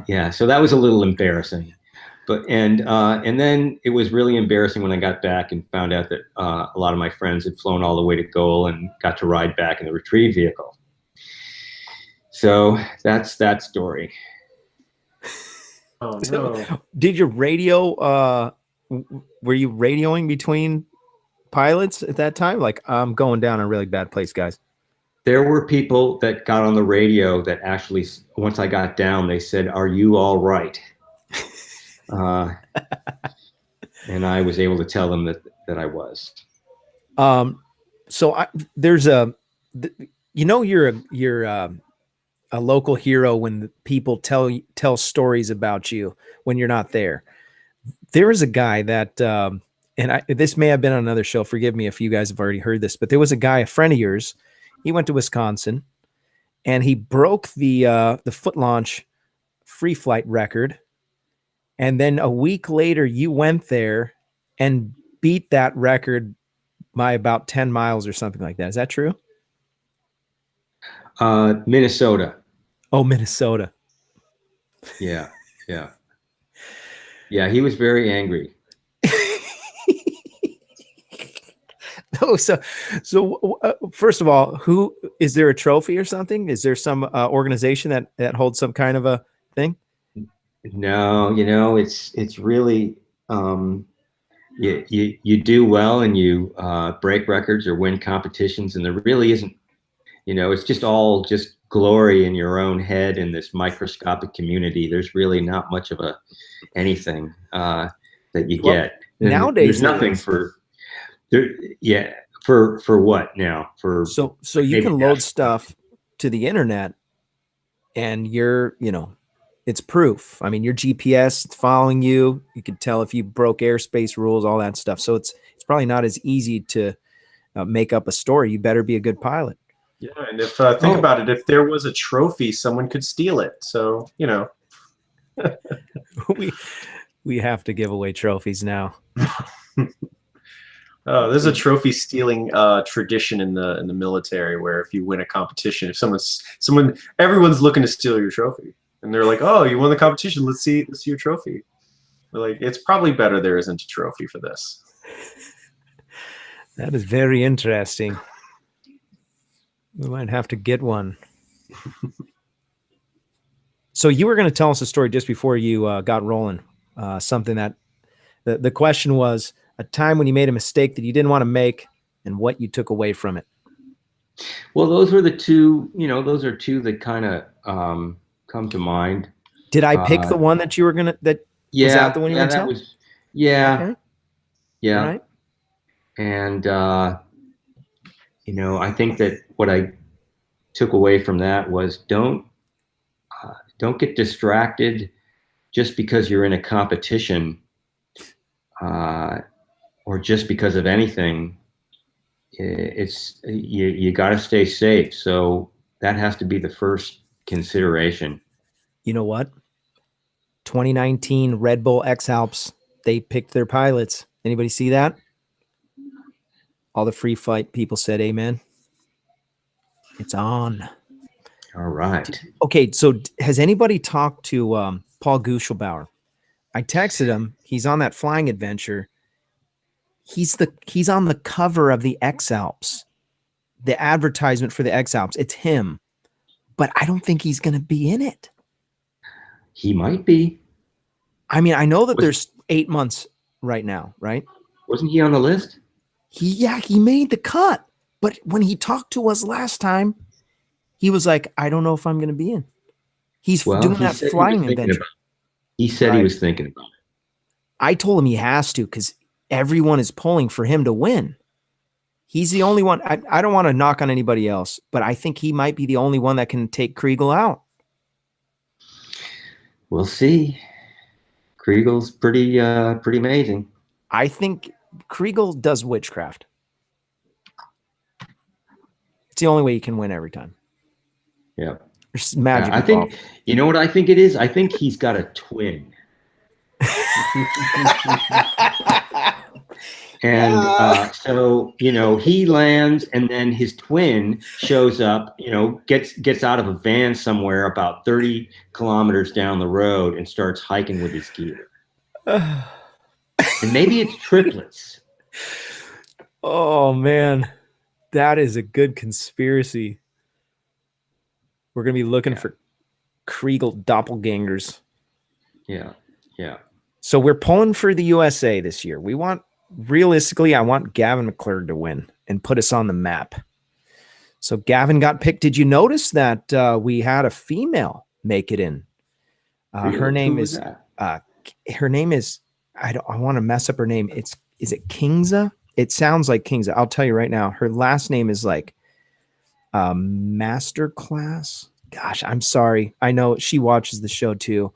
yeah, so that was a little embarrassing. But and then it was really embarrassing when I got back and found out that a lot of my friends had flown all the way to Goal and got to ride back in the retrieve vehicle. So that's that story. Oh no! So, did your radio? Were you radioing between pilots at that time? Like, I'm going down a really bad place, guys. There were people that got on the radio that actually, once I got down, they said, "Are you all right?" And I was able to tell them that I was. So there's you're a local hero when people tell stories about you when you're not there. There is a guy that, this may have been on another show. Forgive me if you guys have already heard this, but there was a guy, a friend of yours. He went to Wisconsin, and he broke the foot launch free flight record. And then a week later, you went there and beat that record by about 10 miles or something like that. Is that true? Minnesota. Oh, Minnesota. Yeah. He was very angry. Oh, so first of all, who is there a trophy or something? Is there some organization that holds some kind of a thing? No, it's really you do well and you break records or win competitions, and there really isn't. It's just all just glory in your own head in this microscopic community. There's really not much of anything that you get. And nowadays. There's nothing for there. Yeah, for what now? So you can load stuff to the internet, and you're it's proof. I mean, your GPS is following you. You can tell if you broke airspace rules, all that stuff. So it's probably not as easy to make up a story. You better be a good pilot. Yeah, and if think about it, if there was a trophy, someone could steal it. So we have to give away trophies now. Oh, there's a trophy stealing tradition in the military where if you win a competition, if everyone's looking to steal your trophy, and they're like, "Oh, you won the competition. Let's see your trophy." They're like, it's probably better there isn't a trophy for this. That is very interesting. We might have to get one. So you were going to tell us a story just before you got rolling. Something that the question was a time when you made a mistake that you didn't want to make and what you took away from it. Well, those were the two, those are two that kind of come to mind. Did I pick the one that you were going to, was that the one you were going to tell? Yeah. All right. And, I think that what I took away from that was don't get distracted just because you're in a competition or just because of anything. It's you got to stay safe. So that has to be the first consideration. You know what? 2019 Red Bull X Alps, they picked their pilots. Anybody see that? All the free flight people said amen. It's on. All right. Okay, so has anybody talked to Paul Guschelbauer? I texted him. He's on that flying adventure. He's on the cover of the X Alps, the advertisement for the X Alps. It's him, but I don't think he's going to be in it. He might be. I mean, I know that there's 8 months right now, right? Wasn't he on the list? He made the cut. But when he talked to us last time, he was like, I don't know if I'm going to be in. He's doing that flying adventure. He said he was thinking about it. I told him he has to because everyone is pulling for him to win. He's the only one. I don't want to knock on anybody else, but I think he might be the only one that can take Kriegel out. We'll see. Kriegel's pretty amazing. I think Kriegel does witchcraft. It's the only way you can win every time. Yeah. There's magic. I think, you know what I think it is? I think he's got a twin. And so, he lands and then his twin shows up, gets out of a van somewhere about 30 kilometers down the road and starts hiking with his gear. And maybe it's triplets. Oh, man. That is a good conspiracy. We're going to be looking for Kriegel doppelgangers. Yeah. Yeah. So we're pulling for the USA this year. Realistically, I want Gavin McClurg to win and put us on the map. So Gavin got picked. Did you notice that we had a female make it in? Her name is I want to mess up her name. Is it Kingza? It sounds like Kingza. I'll tell you right now. Her last name is like Masterclass. Gosh, I'm sorry. I know she watches the show too.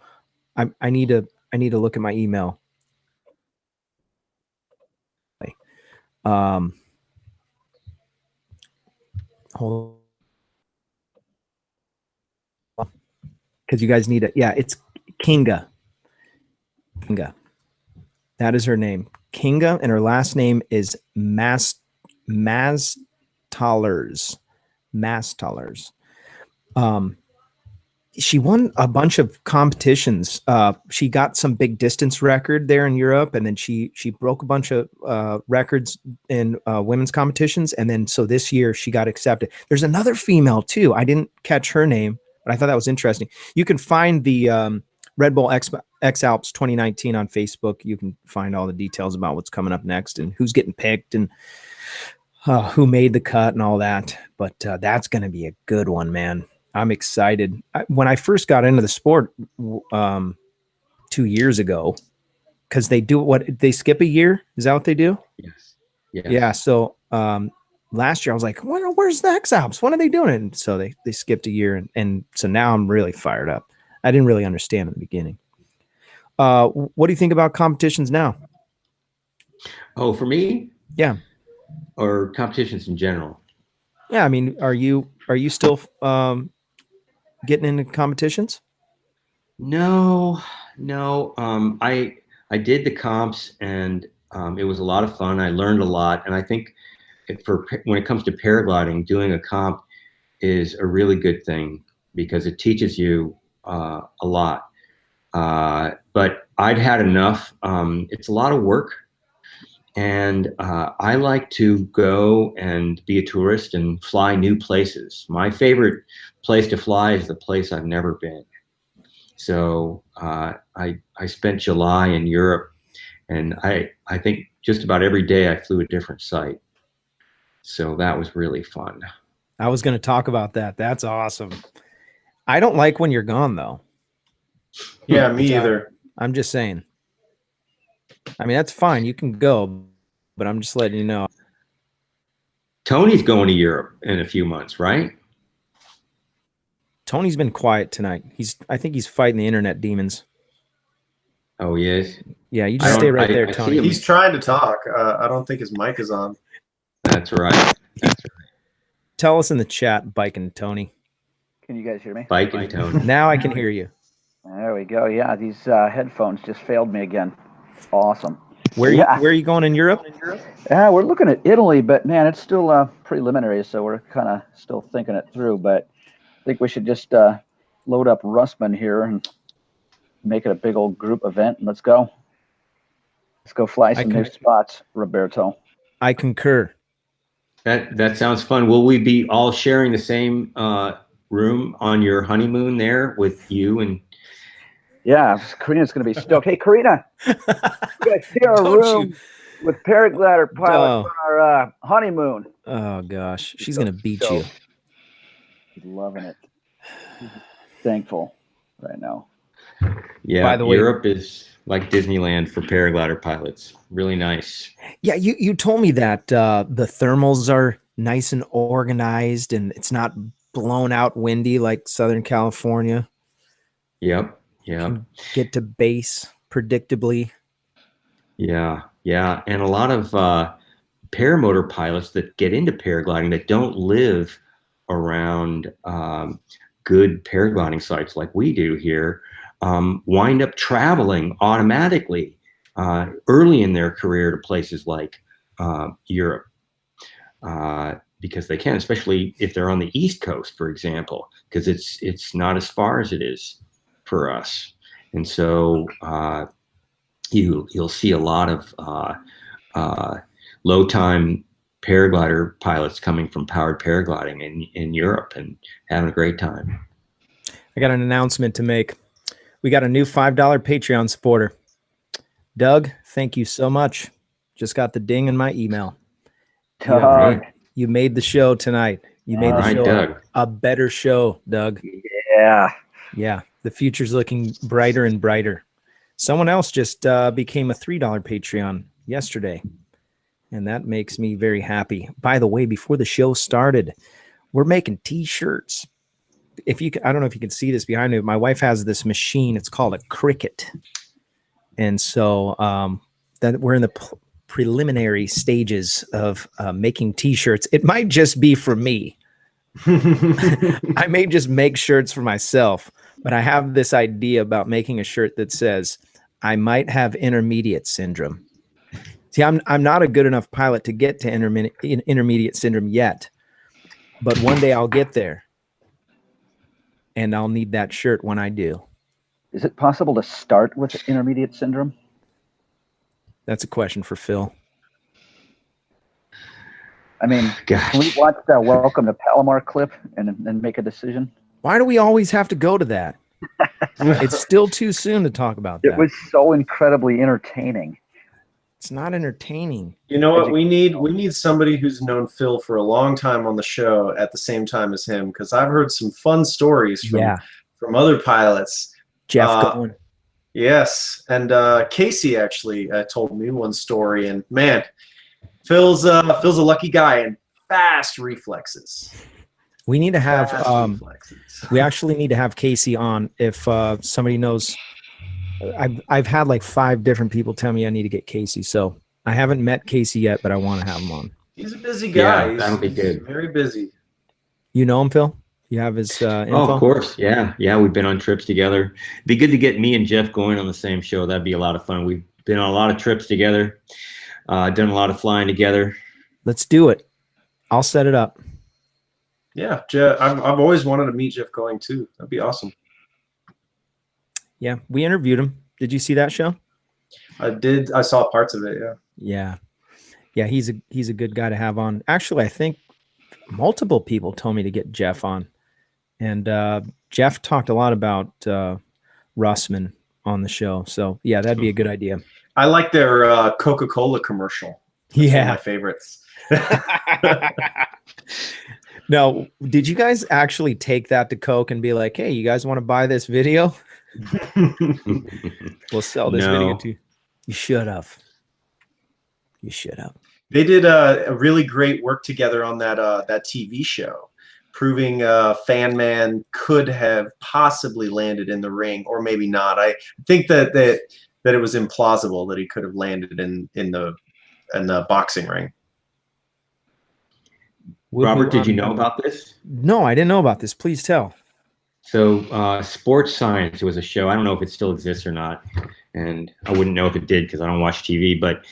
I need to look at my email. Hold on. Because you guys need it. Yeah, it's Kinga. That is her name. Kinga, and her last name is Mastallers. She won a bunch of competitions. She got some big distance record there in Europe, and then she broke a bunch of records in women's competitions. And then so this year she got accepted. There's another female too. I didn't catch her name, but I thought that was interesting. You can find the Red Bull X Alps 2019 on Facebook. You can find all the details about what's coming up next and who's getting picked and who made the cut and all that. But that's going to be a good one, man. I'm excited. When I first got into the sport 2 years ago, because they skip a year. Is that what they do? Yes. Yeah. So last year I was like, where's the X Alps? When are they doing it? And so they skipped a year. And so now I'm really fired up. I didn't really understand in the beginning. What do you think about competitions now? Oh, for me? Yeah. Or competitions in general? Yeah. I mean, are you still getting into competitions? No. I did the comps, and it was a lot of fun. I learned a lot, and I think when it comes to paragliding, doing a comp is a really good thing because it teaches you a lot. But I'd had enough. It's a lot of work, and I like to go and be a tourist and fly new places. My favorite place to fly is the place I've never been. So I spent July in Europe, and I think just about every day I flew a different site. So that was really fun. I was going to talk about that. That's awesome. I don't like when you're gone, though. Yeah, me either. I'm just saying. I mean, that's fine. You can go, but I'm just letting you know. Tony's going to Europe in a few months, right? Tony's been quiet tonight. I think he's fighting the internet demons. Oh, yes. Yeah, you just stay right there, I Tony. He's trying to talk. I don't think his mic is on. That's right. Tell us in the chat, Biking Tony. Can you guys hear me? Biking Tony. Now I can hear you. There we go. Yeah, these headphones just failed me again. Awesome. Where are you going in Europe? Yeah, we're looking at Italy, but man, it's still preliminary, so we're kind of still thinking it through. But I think we should just load up Russman here and make it a big old group event, and let's go. Let's go fly some new spots, Roberto. I concur. That sounds fun. Will we be all sharing the same room on your honeymoon there with you and? Yeah, Karina's going to be stoked. Hey, Karina, you guys share a room with paraglider pilots on our honeymoon. Oh gosh, she's going to beat you. She's loving it. She's thankful right now. Yeah, by the way, Europe is like Disneyland for paraglider pilots. Really nice. Yeah, you told me that the thermals are nice and organized, and it's not blown out windy like Southern California. Yep. Yeah. Get to base predictably. Yeah. And a lot of paramotor pilots that get into paragliding that don't live around good paragliding sites like we do here wind up traveling automatically early in their career to places like Europe because they can, especially if they're on the East Coast, for example, because it's not as far as it is for us. And so you'll see a lot of low time paraglider pilots coming from powered paragliding in Europe and having a great time. I got an announcement to make. We got a new $5 Patreon supporter. Doug, thank you so much. Just got the ding in my email. You made the show tonight. You made the show Doug. A better show, Doug. Yeah. The future's looking brighter and brighter. Someone else just became a $3 Patreon yesterday, and that makes me very happy. By the way, before the show started, we're making T-shirts. I don't know if you can see this behind me. My wife has this machine. It's called a Cricut, and so that we're in the preliminary stages of making T-shirts. It might just be for me. I may just make shirts for myself, but I have this idea about making a shirt that says, "I might have intermediate syndrome." See, I'm not a good enough pilot to get to intermediate syndrome yet, but one day I'll get there, and I'll need that shirt when I do. Is it possible to start with intermediate syndrome? That's a question for Phil. I mean, can we watch that Welcome to Palomar clip and make a decision? Why do we always have to go to that? It's still too soon to talk about that. It was so incredibly entertaining. It's not entertaining. You know what? We need somebody who's known Phil for a long time on the show at the same time as him, because I've heard some fun stories from other pilots. Jeff Goin. Yes, and Casey actually told me one story, and man, Phil's a lucky guy and fast reflexes. We need to have Fast reflexes. we actually need to have Casey on if somebody knows. I've had like 5 different people tell me I need to get Casey, so I haven't met Casey yet, but I want to have him on. He's a busy guy. Yeah, that'll be He's good. very busy. You know him, Phil? You have his info? Oh, of course. Yeah. Yeah. We've been on trips together. It'd be good to get me and Jeff going on the same show. That'd be a lot of fun. We've been on a lot of trips together, done a lot of flying together. Let's do it. I'll set it up. Yeah, Jeff. I've always wanted to meet Jeff Goin too. That'd be awesome. Yeah, we interviewed him. Did you see that show? I did. I saw parts of it. Yeah. Yeah, he's a good guy to have on. Actually, I think multiple people told me to get Jeff on. And Jeff talked a lot about Russman on the show. So, yeah, that'd be a good idea. I like their Coca-Cola commercial. That's one of my favorites. Now, did you guys actually take that to Coke and be like, hey, you guys want to buy this video? We'll sell this video to you. You should have. You should have. They did a really great work together on that TV show, proving Fan Man could have possibly landed in the ring, or maybe not. I think that it was implausible that he could have landed in the boxing ring. Robert, did you know about this? No, I didn't know about this. Please tell. So Sports Science was a show. I don't know if it still exists or not. And I wouldn't know if it did because I don't watch TV. But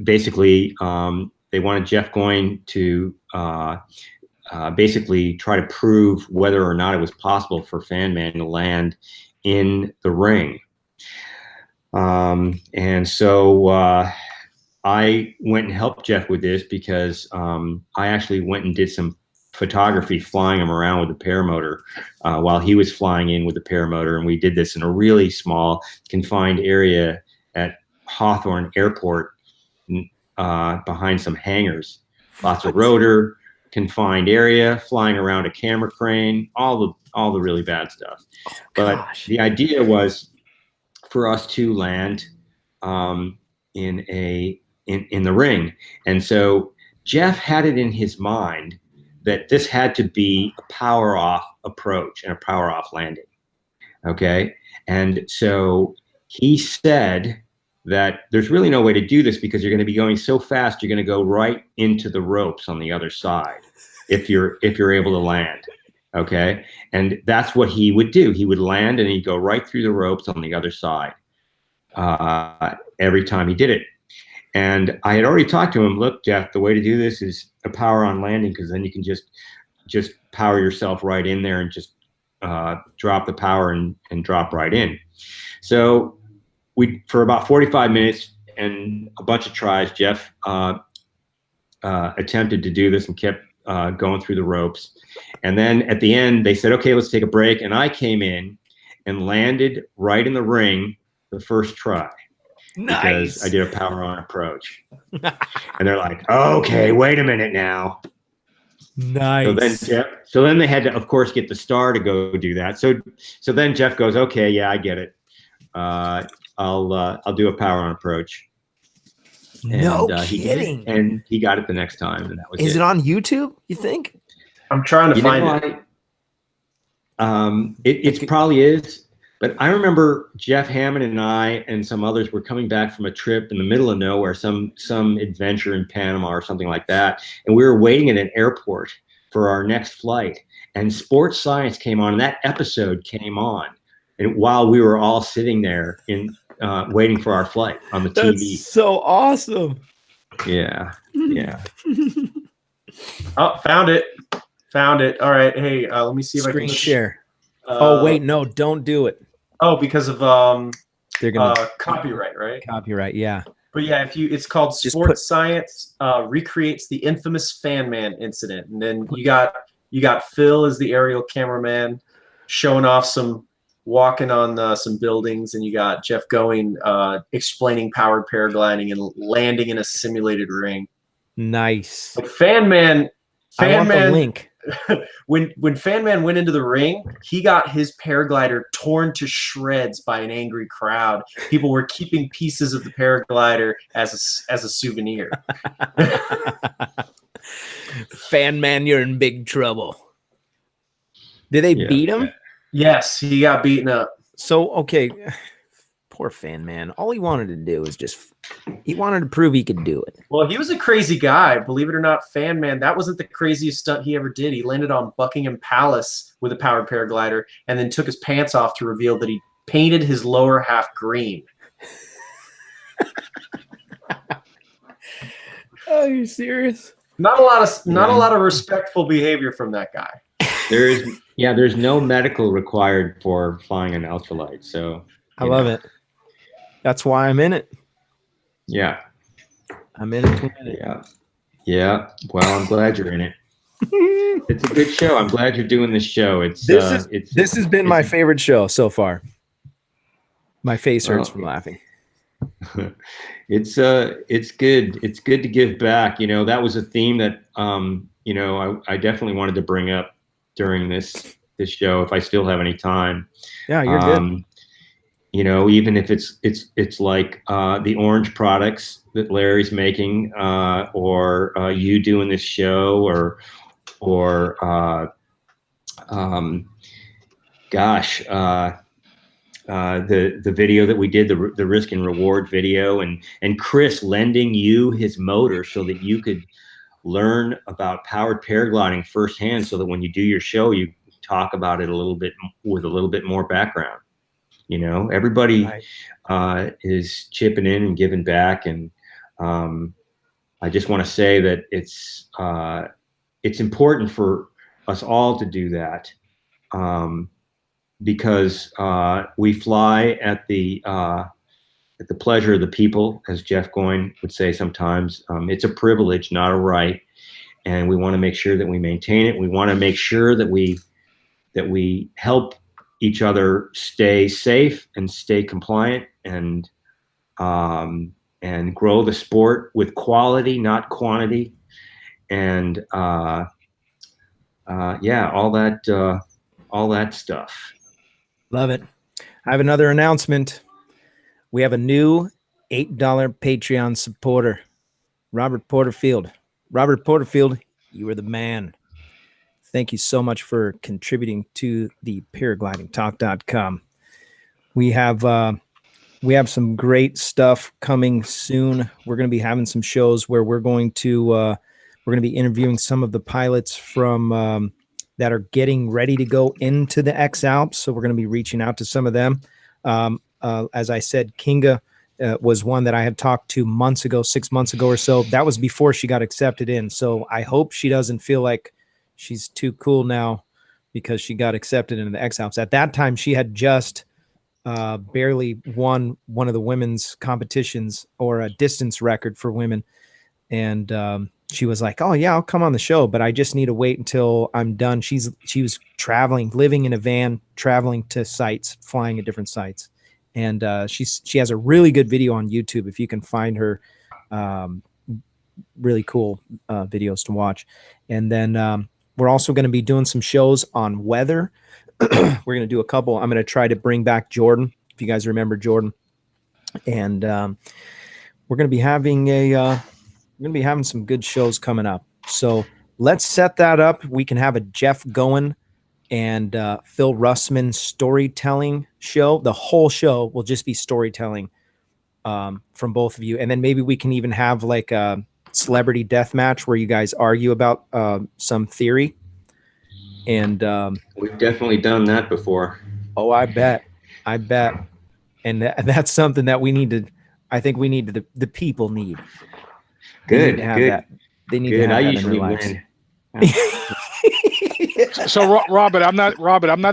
basically, they wanted Jeff Goin to basically try to prove whether or not it was possible for Fan Man to land in the ring. And so I went and helped Jeff with this because I actually went and did some photography flying him around with the paramotor while he was flying in with the paramotor. And we did this in a really small confined area at Hawthorne Airport behind some hangars. Lots of rotor, confined area, flying around a camera crane, all the really bad stuff. But the idea was for us to land in the ring. And so Jeff had it in his mind that this had to be a power off approach and a power off landing. Okay. And so he said that there's really no way to do this because you're going to be going so fast, you're going to go right into the ropes on the other side if you're able to land. Okay. And that's what he would do. He would land and he'd go right through the ropes on the other side every time he did it. And I had already talked to him, look, Jeff, the way to do this is a power on landing, because then you can just power yourself right in there and just drop the power and drop right in. So for about 45 minutes and a bunch of tries, Jeff attempted to do this and kept going through the ropes. And then at the end, they said, okay, let's take a break. And I came in and landed right in the ring the first try. Nice. Because I did a power on approach. And they're like, okay, wait a minute now. Nice. So then they had to, of course, get the star to go do that. So then Jeff goes, okay, yeah, I get it. I'll do a power on approach. No kidding. And he got it the next time, and that was Is it on YouTube, you think? I'm trying to find it. It probably is. But I remember Jeff Hammond and I and some others were coming back from a trip in the middle of nowhere, some adventure in Panama or something like that. And we were waiting at an airport for our next flight. And Sports Science came on, and that episode came on. And while we were all sitting there waiting for our flight on the TV. That's so awesome. Yeah. Oh, found it. All right. Hey, let me see if I Screen can share. Oh, wait, no, don't do it. Oh, because of They're gonna copyright, right? Copyright, yeah. But yeah, it's called Sports Science recreates the infamous Fan Man incident, and then you got Phil as the aerial cameraman showing off walking on some buildings, and you got Jeff Goin explaining powered paragliding and landing in a simulated ring. Nice. Like Fan Man, I want the link. When Fan Man went into the ring, he got his paraglider torn to shreds by an angry crowd. People were keeping pieces of the paraglider as a souvenir. Fan man, you're in big trouble. Did they beat him? Yes, he got beaten up. So, okay, poor Fan Man. All he wanted to do is he wanted to prove he could do it. Well, he was a crazy guy. Believe it or not, Fan Man, that wasn't the craziest stunt he ever did. He landed on Buckingham Palace with a powered paraglider and then took his pants off to reveal that he painted his lower half green. Are you serious? Not a lot of respectful behavior from that guy. There's no medical required for flying an ultralight. So I love it. That's why I'm in it. Yeah. I'm in it to win it. Yeah. Yeah. Well, I'm glad you're in it. It's a good show. I'm glad you're doing this show. This has been my favorite show so far. My face hurts from laughing. It's good. It's good to give back. You know, that was a theme that I definitely wanted to bring up during this show if I still have any time. Yeah, you're good. You know, even if it's like the orange products that Larry's making, or you doing this show, or the video that we did, the risk and reward video, and Chris lending you his motor so that you could learn about powered paragliding firsthand, so that when you do your show, you talk about it a little bit with a little bit more background. You know, everybody is chipping in and giving back, and I just want to say that it's important for us all to do that, because we fly at the pleasure of the people, as Jeff Goin would say sometimes. It's a privilege, not a right, and we want to make sure that we maintain it. We want to make sure that we help each other stay safe and stay compliant, and grow the sport with quality, not quantity, and all that stuff. Love it. I have another announcement. We have a new $8 Patreon supporter, Robert Porterfield. Robert Porterfield, you are the man. Thank you so much for contributing to the paraglidingtalk.com. We have some great stuff coming soon. We're going to be having some shows where we're going to be interviewing some of the pilots from that are getting ready to go into the X Alps. So we're going to be reaching out to some of them. As I said, Kinga was one that I had talked to 6 months ago or so. That was before she got accepted in. So I hope she doesn't feel like she's too cool now because she got accepted into the X Alps. At that time, she had just barely won one of the women's competitions, or a distance record for women. And she was like, "Oh yeah, I'll come on the show, but I just need to wait until I'm done." She was traveling, living in a van, traveling to sites, flying at different sites. And she has a really good video on YouTube if you can find her. Really cool videos to watch. And then we're also going to be doing some shows on weather. We're going to do a couple. I'm going to try to bring back Jordan, if you guys remember Jordan. And we're going to be having some good shows coming up. So let's set that up. We can have a Jeff Goin and Phil Russman storytelling show. The whole show will just be storytelling from both of you. And then maybe we can even have like a celebrity death match where you guys argue about some theory. And we've definitely done that before. Oh, I bet. And that's something that we need to, I think we need to, the people need. They need to have that. They need to have that in their lives. So Robert, I'm not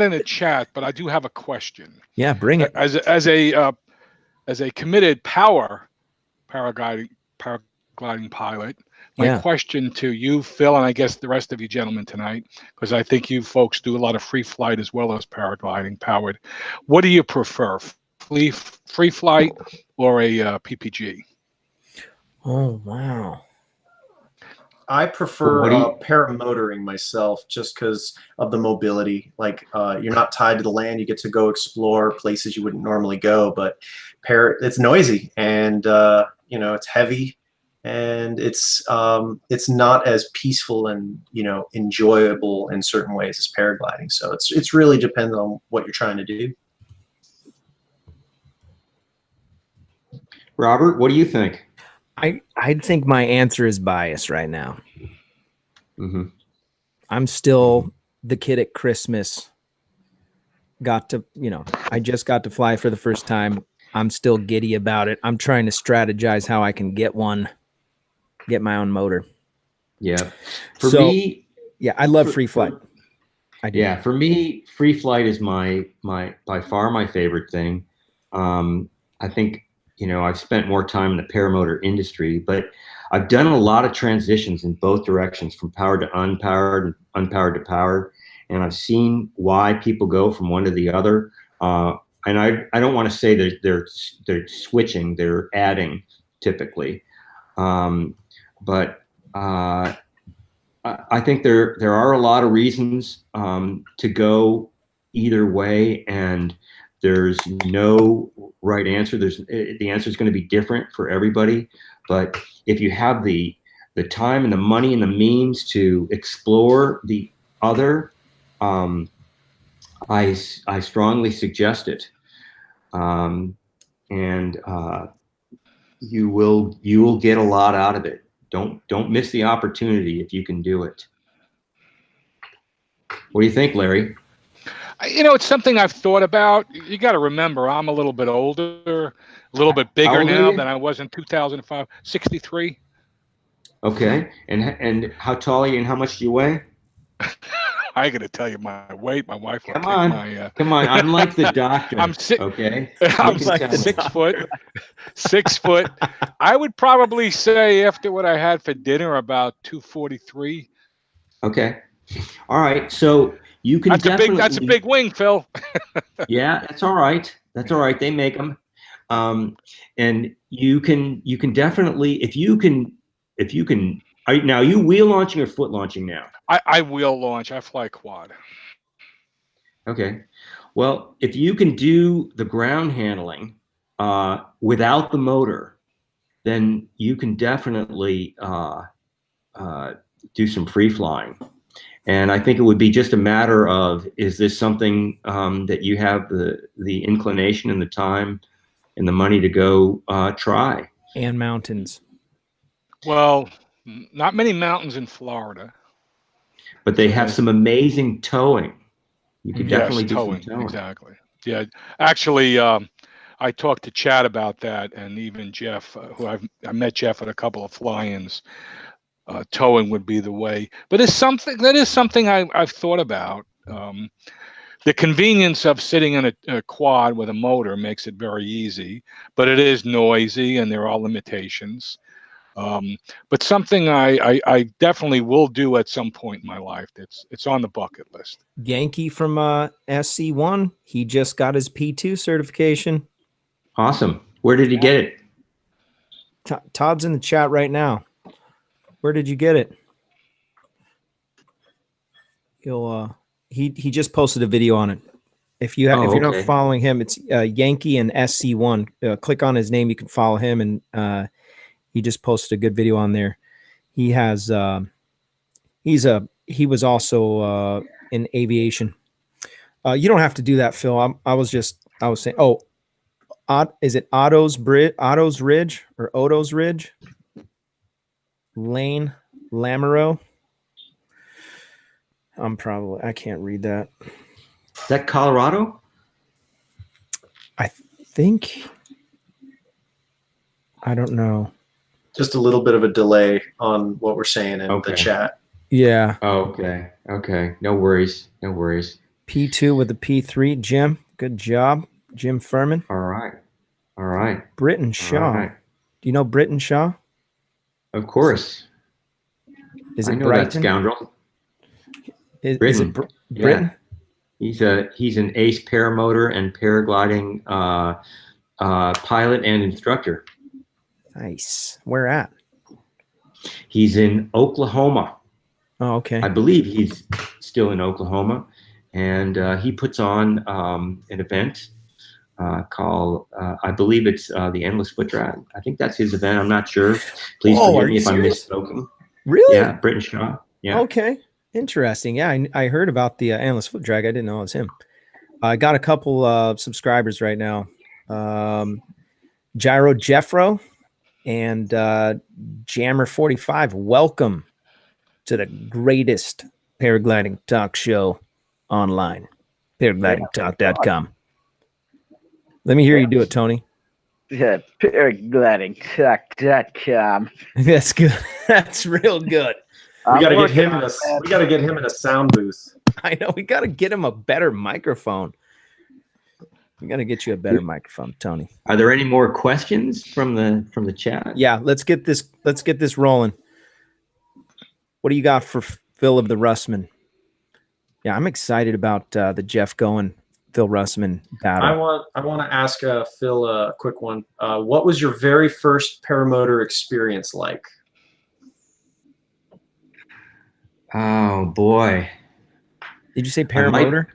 in the chat, but I do have a question. Yeah, bring it. As a committed paragliding pilot, my question to you, Phil, and I guess the rest of you gentlemen tonight, because I think you folks do a lot of free flight as well as paragliding powered. What do you prefer, free flight or a PPG? Oh wow. I prefer paramotoring myself, just because of the mobility. Like you're not tied to the land. You get to go explore places you wouldn't normally go. But it's noisy, and it's heavy, and it's not as peaceful and enjoyable in certain ways as paragliding. So it's really depends on what you're trying to do. Robert, what do you think? I think my answer is biased right now. Mm-hmm. I'm still the kid at Christmas. I just got to fly for the first time. I'm still giddy about it. I'm trying to strategize how I can get my own motor. Yeah. For me, yeah, I love free flight. I do. Yeah, for me, free flight is my by far my favorite thing. I think, I've spent more time in the paramotor industry, but I've done a lot of transitions in both directions, from powered to unpowered, unpowered to powered, and I've seen why people go from one to the other. And I don't want to say that they're switching, they're adding typically, but I think there are a lot of reasons to go either way, and there's no right answer. The answer is going to be different for everybody. But if you have the time and the money and the means to explore the other, I strongly suggest it, and you will get a lot out of it. Don't miss the opportunity if you can do it. What do you think, Larry? It's something I've thought about. You got to remember, I'm a little bit older, a little bit bigger now than I was in 2005. 63. Okay. And how tall are you and how much do you weigh? I got to tell you my weight. My wife will Come take on. my. Come on. I'm like the doctor. I'm okay. I'm like 6 foot. 6 foot. I would probably say, after what I had for dinner, about 243. Okay. All right. So you can that's a big wing, Phil. Yeah, that's all right. That's all right. They make them. And you can definitely, if you can, now you wheel launching or foot launching now? I wheel launch. I fly quad. Okay. Well, if you can do the ground handling without the motor, then you can definitely do some free flying. And I think it would be just a matter of, is this something that you have the inclination and the time and the money to go try? And mountains. Well, not many mountains in Florida. But they have some amazing towing. You could definitely do some towing. Exactly. Yeah. Actually, I talked to Chad about that, and even Jeff, I met Jeff at a couple of fly-ins. Towing would be the way, but that is something I've thought about. The convenience of sitting in a quad with a motor makes it very easy, but it is noisy and there are limitations. But something I definitely will do at some point in my life. It's on the bucket list. Yankee from SC1, he just got his P2 certification. Awesome. Where did he get it? Todd's in the chat right now. Where did you get it? He just posted a video on it. If you're not following him, it's Yankee and SC1. Click on his name, you can follow him, and he just posted a good video on there. He has he was also in aviation. You don't have to do that, Phil. I was saying, is it Otto's Ridge or Oto's Ridge? Lane Lamoureux. I can't read that. Is that Colorado? I think. I don't know. Just a little bit of a delay on what we're saying in the chat. Yeah. Oh, okay. No worries. P2 with the P3. Jim, good job. Jim Furman. All right. Britton Shaw. Right. Do you know Britton Shaw? Of course. Is it I know Brighton? that scoundrel. Is it Britton? He's an ace paramotor and paragliding pilot and instructor. Nice. Where at? He's in Oklahoma. Oh, okay. I believe he's still in Oklahoma, and he puts on an event called, I believe it's the Endless Foot Drag. I think that's his event. I'm not sure. Please Oh, are forgive me you if I'm serious? misspoken. Really? Yeah, Britton Shaw. Yeah. Okay. Interesting. Yeah, I heard about the Endless Foot Drag. I didn't know it was him. I got a couple subscribers right now. Gyro Jeffro and Jammer 45. Welcome to the greatest paragliding talk show online. Paraglidingtalk.com. Let me hear you do it, Tony. Yeah, paraglidingtalk.com. That's good. That's real good. We gotta get him in a sound booth. I know we got to get him a better microphone. We got to get you a better microphone, Tony. Are there any more questions from the chat? Yeah, let's get this rolling. What do you got for Phil of the Russman? Yeah, I'm excited about the Jeff Goin, Phil Russman battle. I want to ask Phil a quick one. What was your very first paramotor experience like? Oh boy. Did you say paramotor?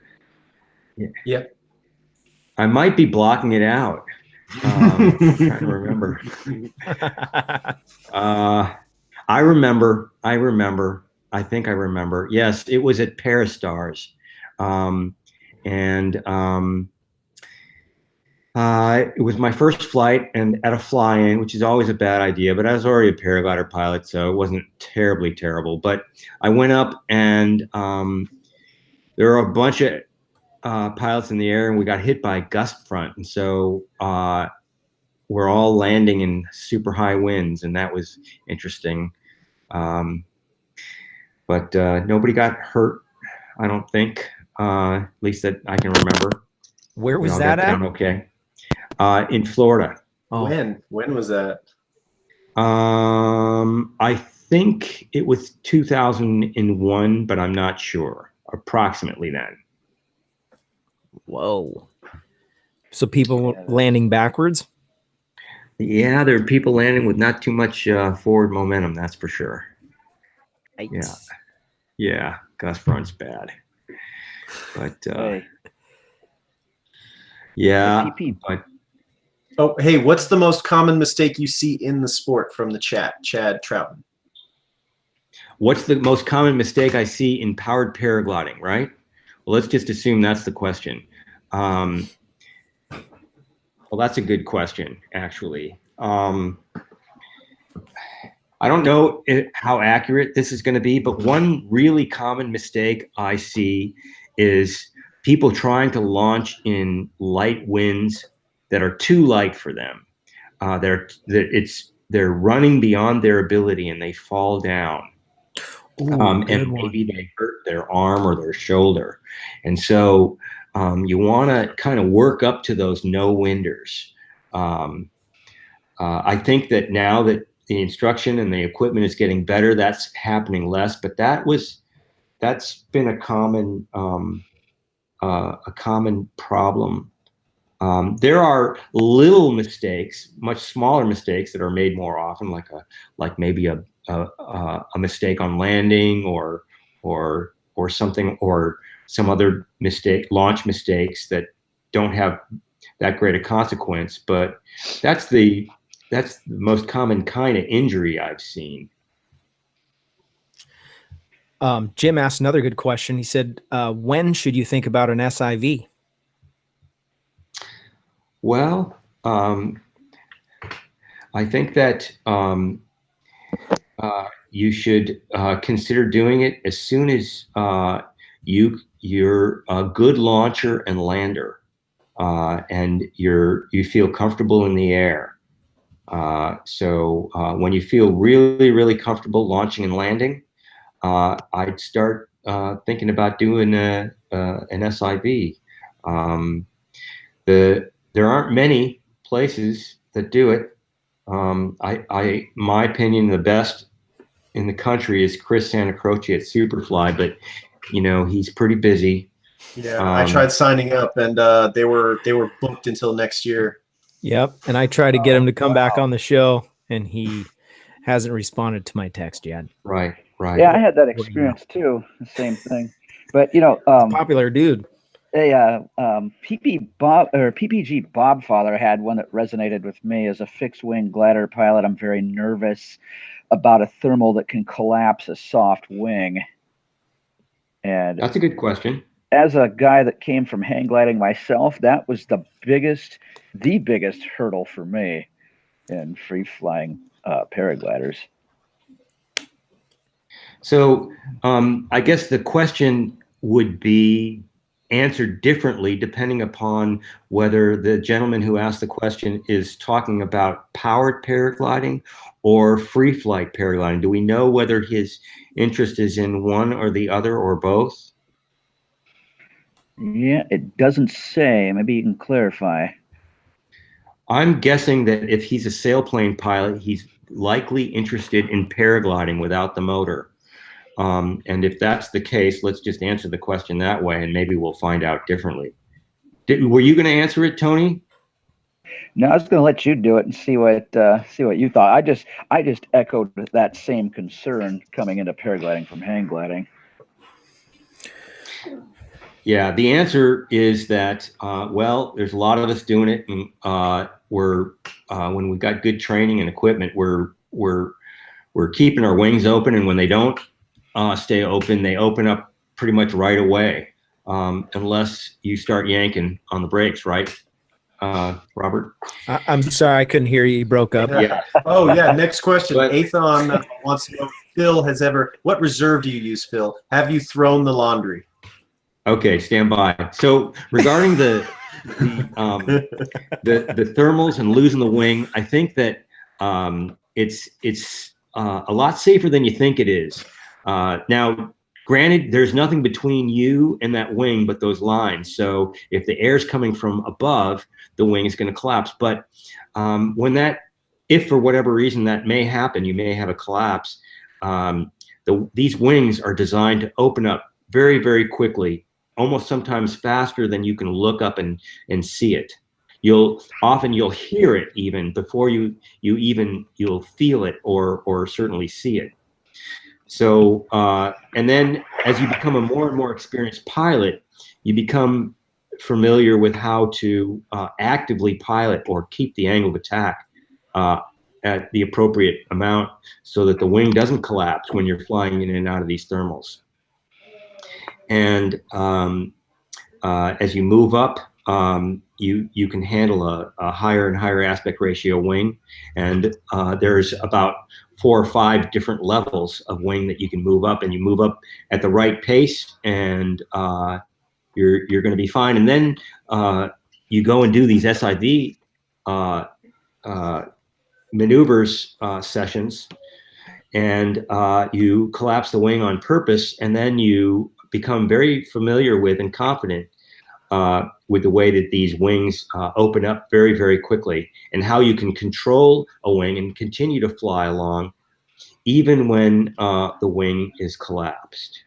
Yeah. I might be blocking it out. I'm trying to remember. I remember. I think I remember. Yes, it was at Parastars. It was my first flight, and at a fly-in, which is always a bad idea, but I was already a paraglider pilot, so it wasn't terribly terrible. But I went up, and there were a bunch of pilots in the air, and we got hit by a gust front, and so we're all landing in super high winds, and that was interesting. But nobody got hurt, I don't think, at least that I can remember. Where was that at? Okay. In Florida. Oh. When was that? I think it was 2001, but I'm not sure. Approximately then. Whoa. So people landing backwards? Yeah, there are people landing with not too much forward momentum, that's for sure. Yikes. Yeah, gust front's bad. But yeah, but oh, hey, what's the most common mistake you see in the sport from the chat, Chad Troutman? What's the most common mistake I see in powered paragliding, right? Well, let's just assume that's the question. Well, that's a good question, actually. I don't know how accurate this is going to be, but one really common mistake I see is people trying to launch in light winds that are too light for them. They're running beyond their ability and they fall down. And maybe they hurt their arm or their shoulder. And so you want to kind of work up to those no-winders. I think that now that the instruction and the equipment is getting better, that's happening less. But that's been a common problem. There are little mistakes, much smaller mistakes that are made more often, like maybe a mistake on landing or something, or some other launch mistakes that don't have that great a consequence. But that's the most common kind of injury I've seen. Jim asked another good question. He said, when should you think about an SIV? Well, I think that you should consider doing it as soon as you're a good launcher and lander, and you feel comfortable in the air. So when you feel really, really comfortable launching and landing, I'd start thinking about doing an SIV. There aren't many places that do it. My opinion, the best in the country is Chris Santacroce at Superfly, but he's pretty busy. Yeah, I tried signing up, and they were booked until next year. Yep, and I tried to get him to come back on the show, and he hasn't responded to my text yet. Right. Yeah, I had that experience too. The same thing, but popular dude. PPG Bobfather had one that resonated with me. As a fixed wing glider pilot, I'm very nervous about a thermal that can collapse a soft wing. And That's a good question. as a guy that came from hang gliding myself, that was the biggest hurdle for me in free flying paragliders. So I guess the question would be answered differently depending upon whether the gentleman who asked the question is talking about powered paragliding or free flight paragliding. Do we know whether his interest is in one or the other or both? Yeah, it doesn't say. Maybe you can clarify. I'm guessing that if he's a sailplane pilot, he's likely interested in paragliding without the motor. And if that's the case, let's just answer the question that way, and maybe we'll find out differently. Were you going to answer it, Tony? No, I was going to let you do it and see what you thought. I just echoed that same concern coming into paragliding from hang gliding. Yeah, the answer is that well, there's a lot of us doing it, and we're when we've got good training and equipment, we're keeping our wings open, and when they don't stay open, they open up pretty much right away, unless you start yanking on the brakes, right, Robert? I'm sorry, I couldn't hear you. You broke up. Yeah. Oh yeah. Next question. But- Athon wants to know, Phil has ever. What reserve do you use, Phil? Have you thrown the laundry? Okay, stand by. So regarding the thermals and losing the wing, I think that it's a lot safer than you think it is. Now, granted, there's nothing between you and that wing but those lines. So if the air is coming from above, the wing is going to collapse. But if for whatever reason that may happen, you may have a collapse. These wings are designed to open up very, very quickly, almost sometimes faster than you can look up and see it. You'll hear it even before you'll feel it or certainly see it. So and then as you become a more and more experienced pilot, you become familiar with how to actively pilot or keep the angle of attack at the appropriate amount so that the wing doesn't collapse when you're flying in and out of these thermals. And as you move up, you can handle a higher and higher aspect ratio wing, and there's about 4 or 5 different levels of wing that you can move up, and you move up at the right pace, and you're going to be fine. And then you go and do these SIV maneuvers sessions, and you collapse the wing on purpose, and then you become very familiar with and confident with the way that these wings open up very, very quickly, and how you can control a wing and continue to fly along even when the wing is collapsed.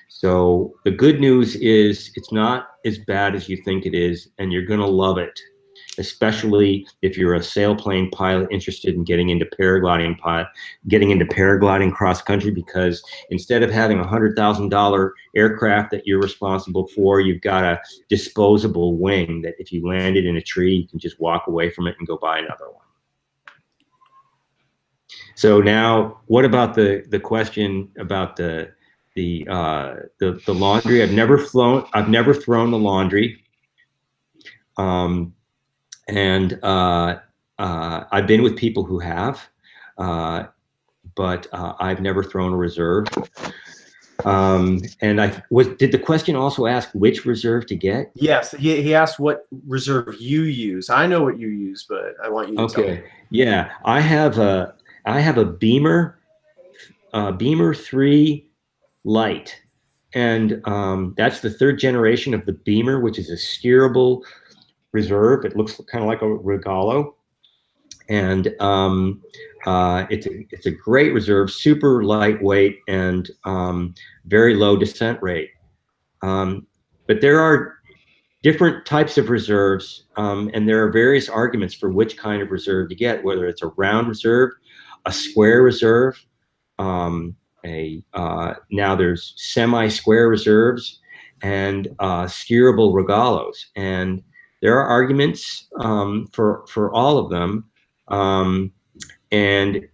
So the good news is it's not as bad as you think it is, and you're going to love it, especially if you're a sailplane pilot interested in getting into paragliding cross country, because instead of having $100,000 aircraft that you're responsible for, you've got a disposable wing that if you landed in a tree, you can just walk away from it and go buy another one. So now, what about the question about the laundry? I've never thrown the laundry. And I've been with people who have, but I've never thrown a reserve. And did the question also ask which reserve to get? Yes, he asked what reserve you use. I know what you use, but I want you to tell me. Yeah, I have a Beamer 3 Light, and that's the 3rd generation of the Beamer, which is a steerable reserve. It looks kind of like a Regalo, and it's a great reserve, super lightweight, and very low descent rate. But there are different types of reserves, and there are various arguments for which kind of reserve to get, whether it's a round reserve, a square reserve, now there's semi-square reserves, and steerable regalos. And there are arguments for all of them. And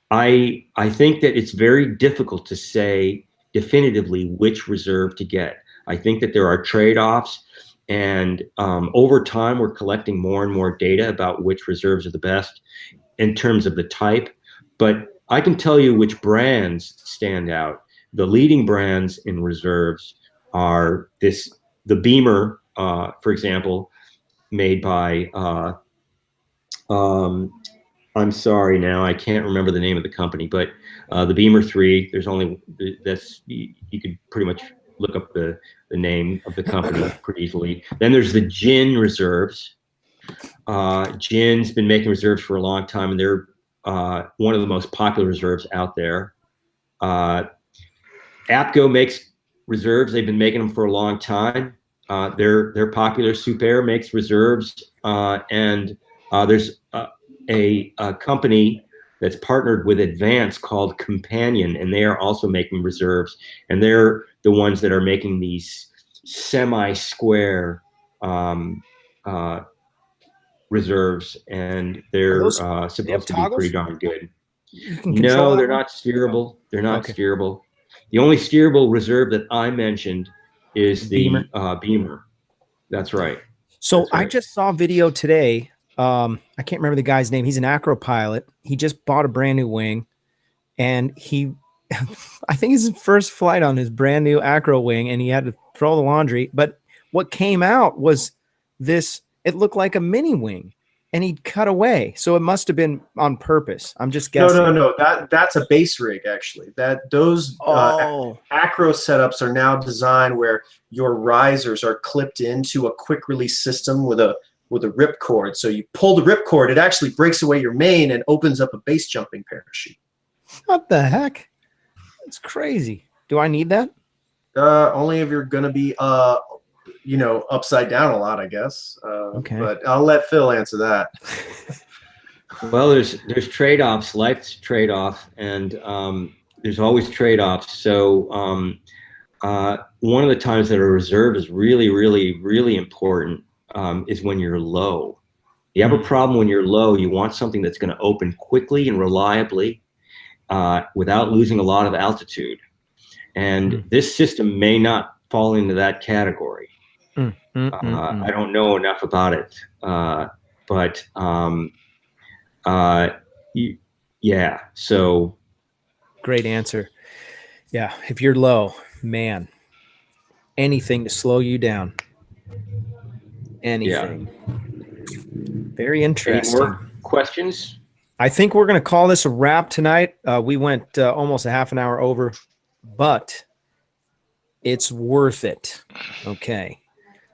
I think that it's very difficult to say definitively which reserve to get. I think that there are trade-offs, and over time we're collecting more and more data about which reserves are the best in terms of the type. But I can tell you which brands stand out. The leading brands in reserves are the Beamer, for example, made by I'm sorry now, I can't remember the name of the company, but the Beamer 3, you could pretty much look up the name of the company pretty easily. Then there's the Gin reserves. Gin's been making reserves for a long time, and they're one of the most popular reserves out there. APCO makes reserves. They've been making them for a long time. They're popular. Super makes reserves, and there's a company that's partnered with Advance called Companion, and they are also making reserves. And they're the ones that are making these semi-square reserves, and they're supposed to be pretty darn good. No, they're not steerable. They're not steerable. The only steerable reserve that I mentioned is the Beamer. That's right. So That's right. I just saw a video today. I can't remember the guy's name. He's an acro pilot. He just bought a brand new wing, and I think it's his first flight on his brand new acro wing, and he had to throw the laundry. But what came out was this, it looked like a mini wing, and he'd cut away. So it must have been on purpose. I'm just guessing. No. That's a base rig, actually. Those acro setups are now designed where your risers are clipped into a quick release system with a rip cord. So you pull the rip cord, it actually breaks away your main and opens up a base jumping parachute. What the heck? It's crazy. Do I need that? Only if you're going to be, upside down a lot, I guess. Okay. But I'll let Phil answer that. Well, there's trade-offs. Life's a trade-off, and there's always trade-offs. So one of the times that a reserve is really, really, really important is when you're low. You have a problem when you're low. You want something that's going to open quickly and reliably without losing a lot of altitude. And this system may not fall into that category. I don't know enough about it, but yeah. So great answer. Yeah, if you're low, man, anything to slow you down. Anything. Yeah. Very interesting. Any more questions? I think we're going to call this a wrap tonight. We went almost a half an hour over, but it's worth it. Okay.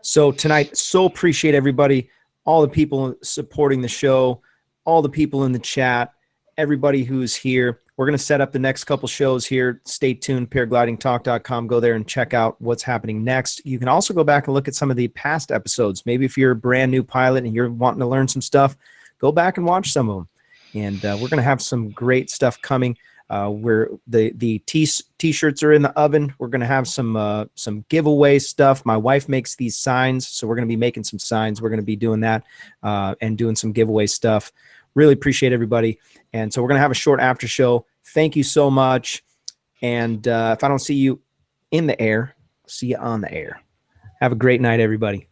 So tonight, so appreciate everybody, all the people supporting the show, all the people in the chat, everybody who's here. We're going to set up the next couple shows here. Stay tuned, paraglidingtalk.com. Go there and check out what's happening next. You can also go back and look at some of the past episodes. Maybe if you're a brand new pilot and you're wanting to learn some stuff, go back and watch some of them. And we're going to have some great stuff coming. Where the t-shirts are in the oven. We're going to have some giveaway stuff. My wife makes these signs, so we're going to be making some signs. We're going to be doing that and doing some giveaway stuff. Really appreciate everybody. And so we're going to have a short after show. Thank you so much. And if I don't see you in the air, I'll see you on the air. Have a great night, everybody.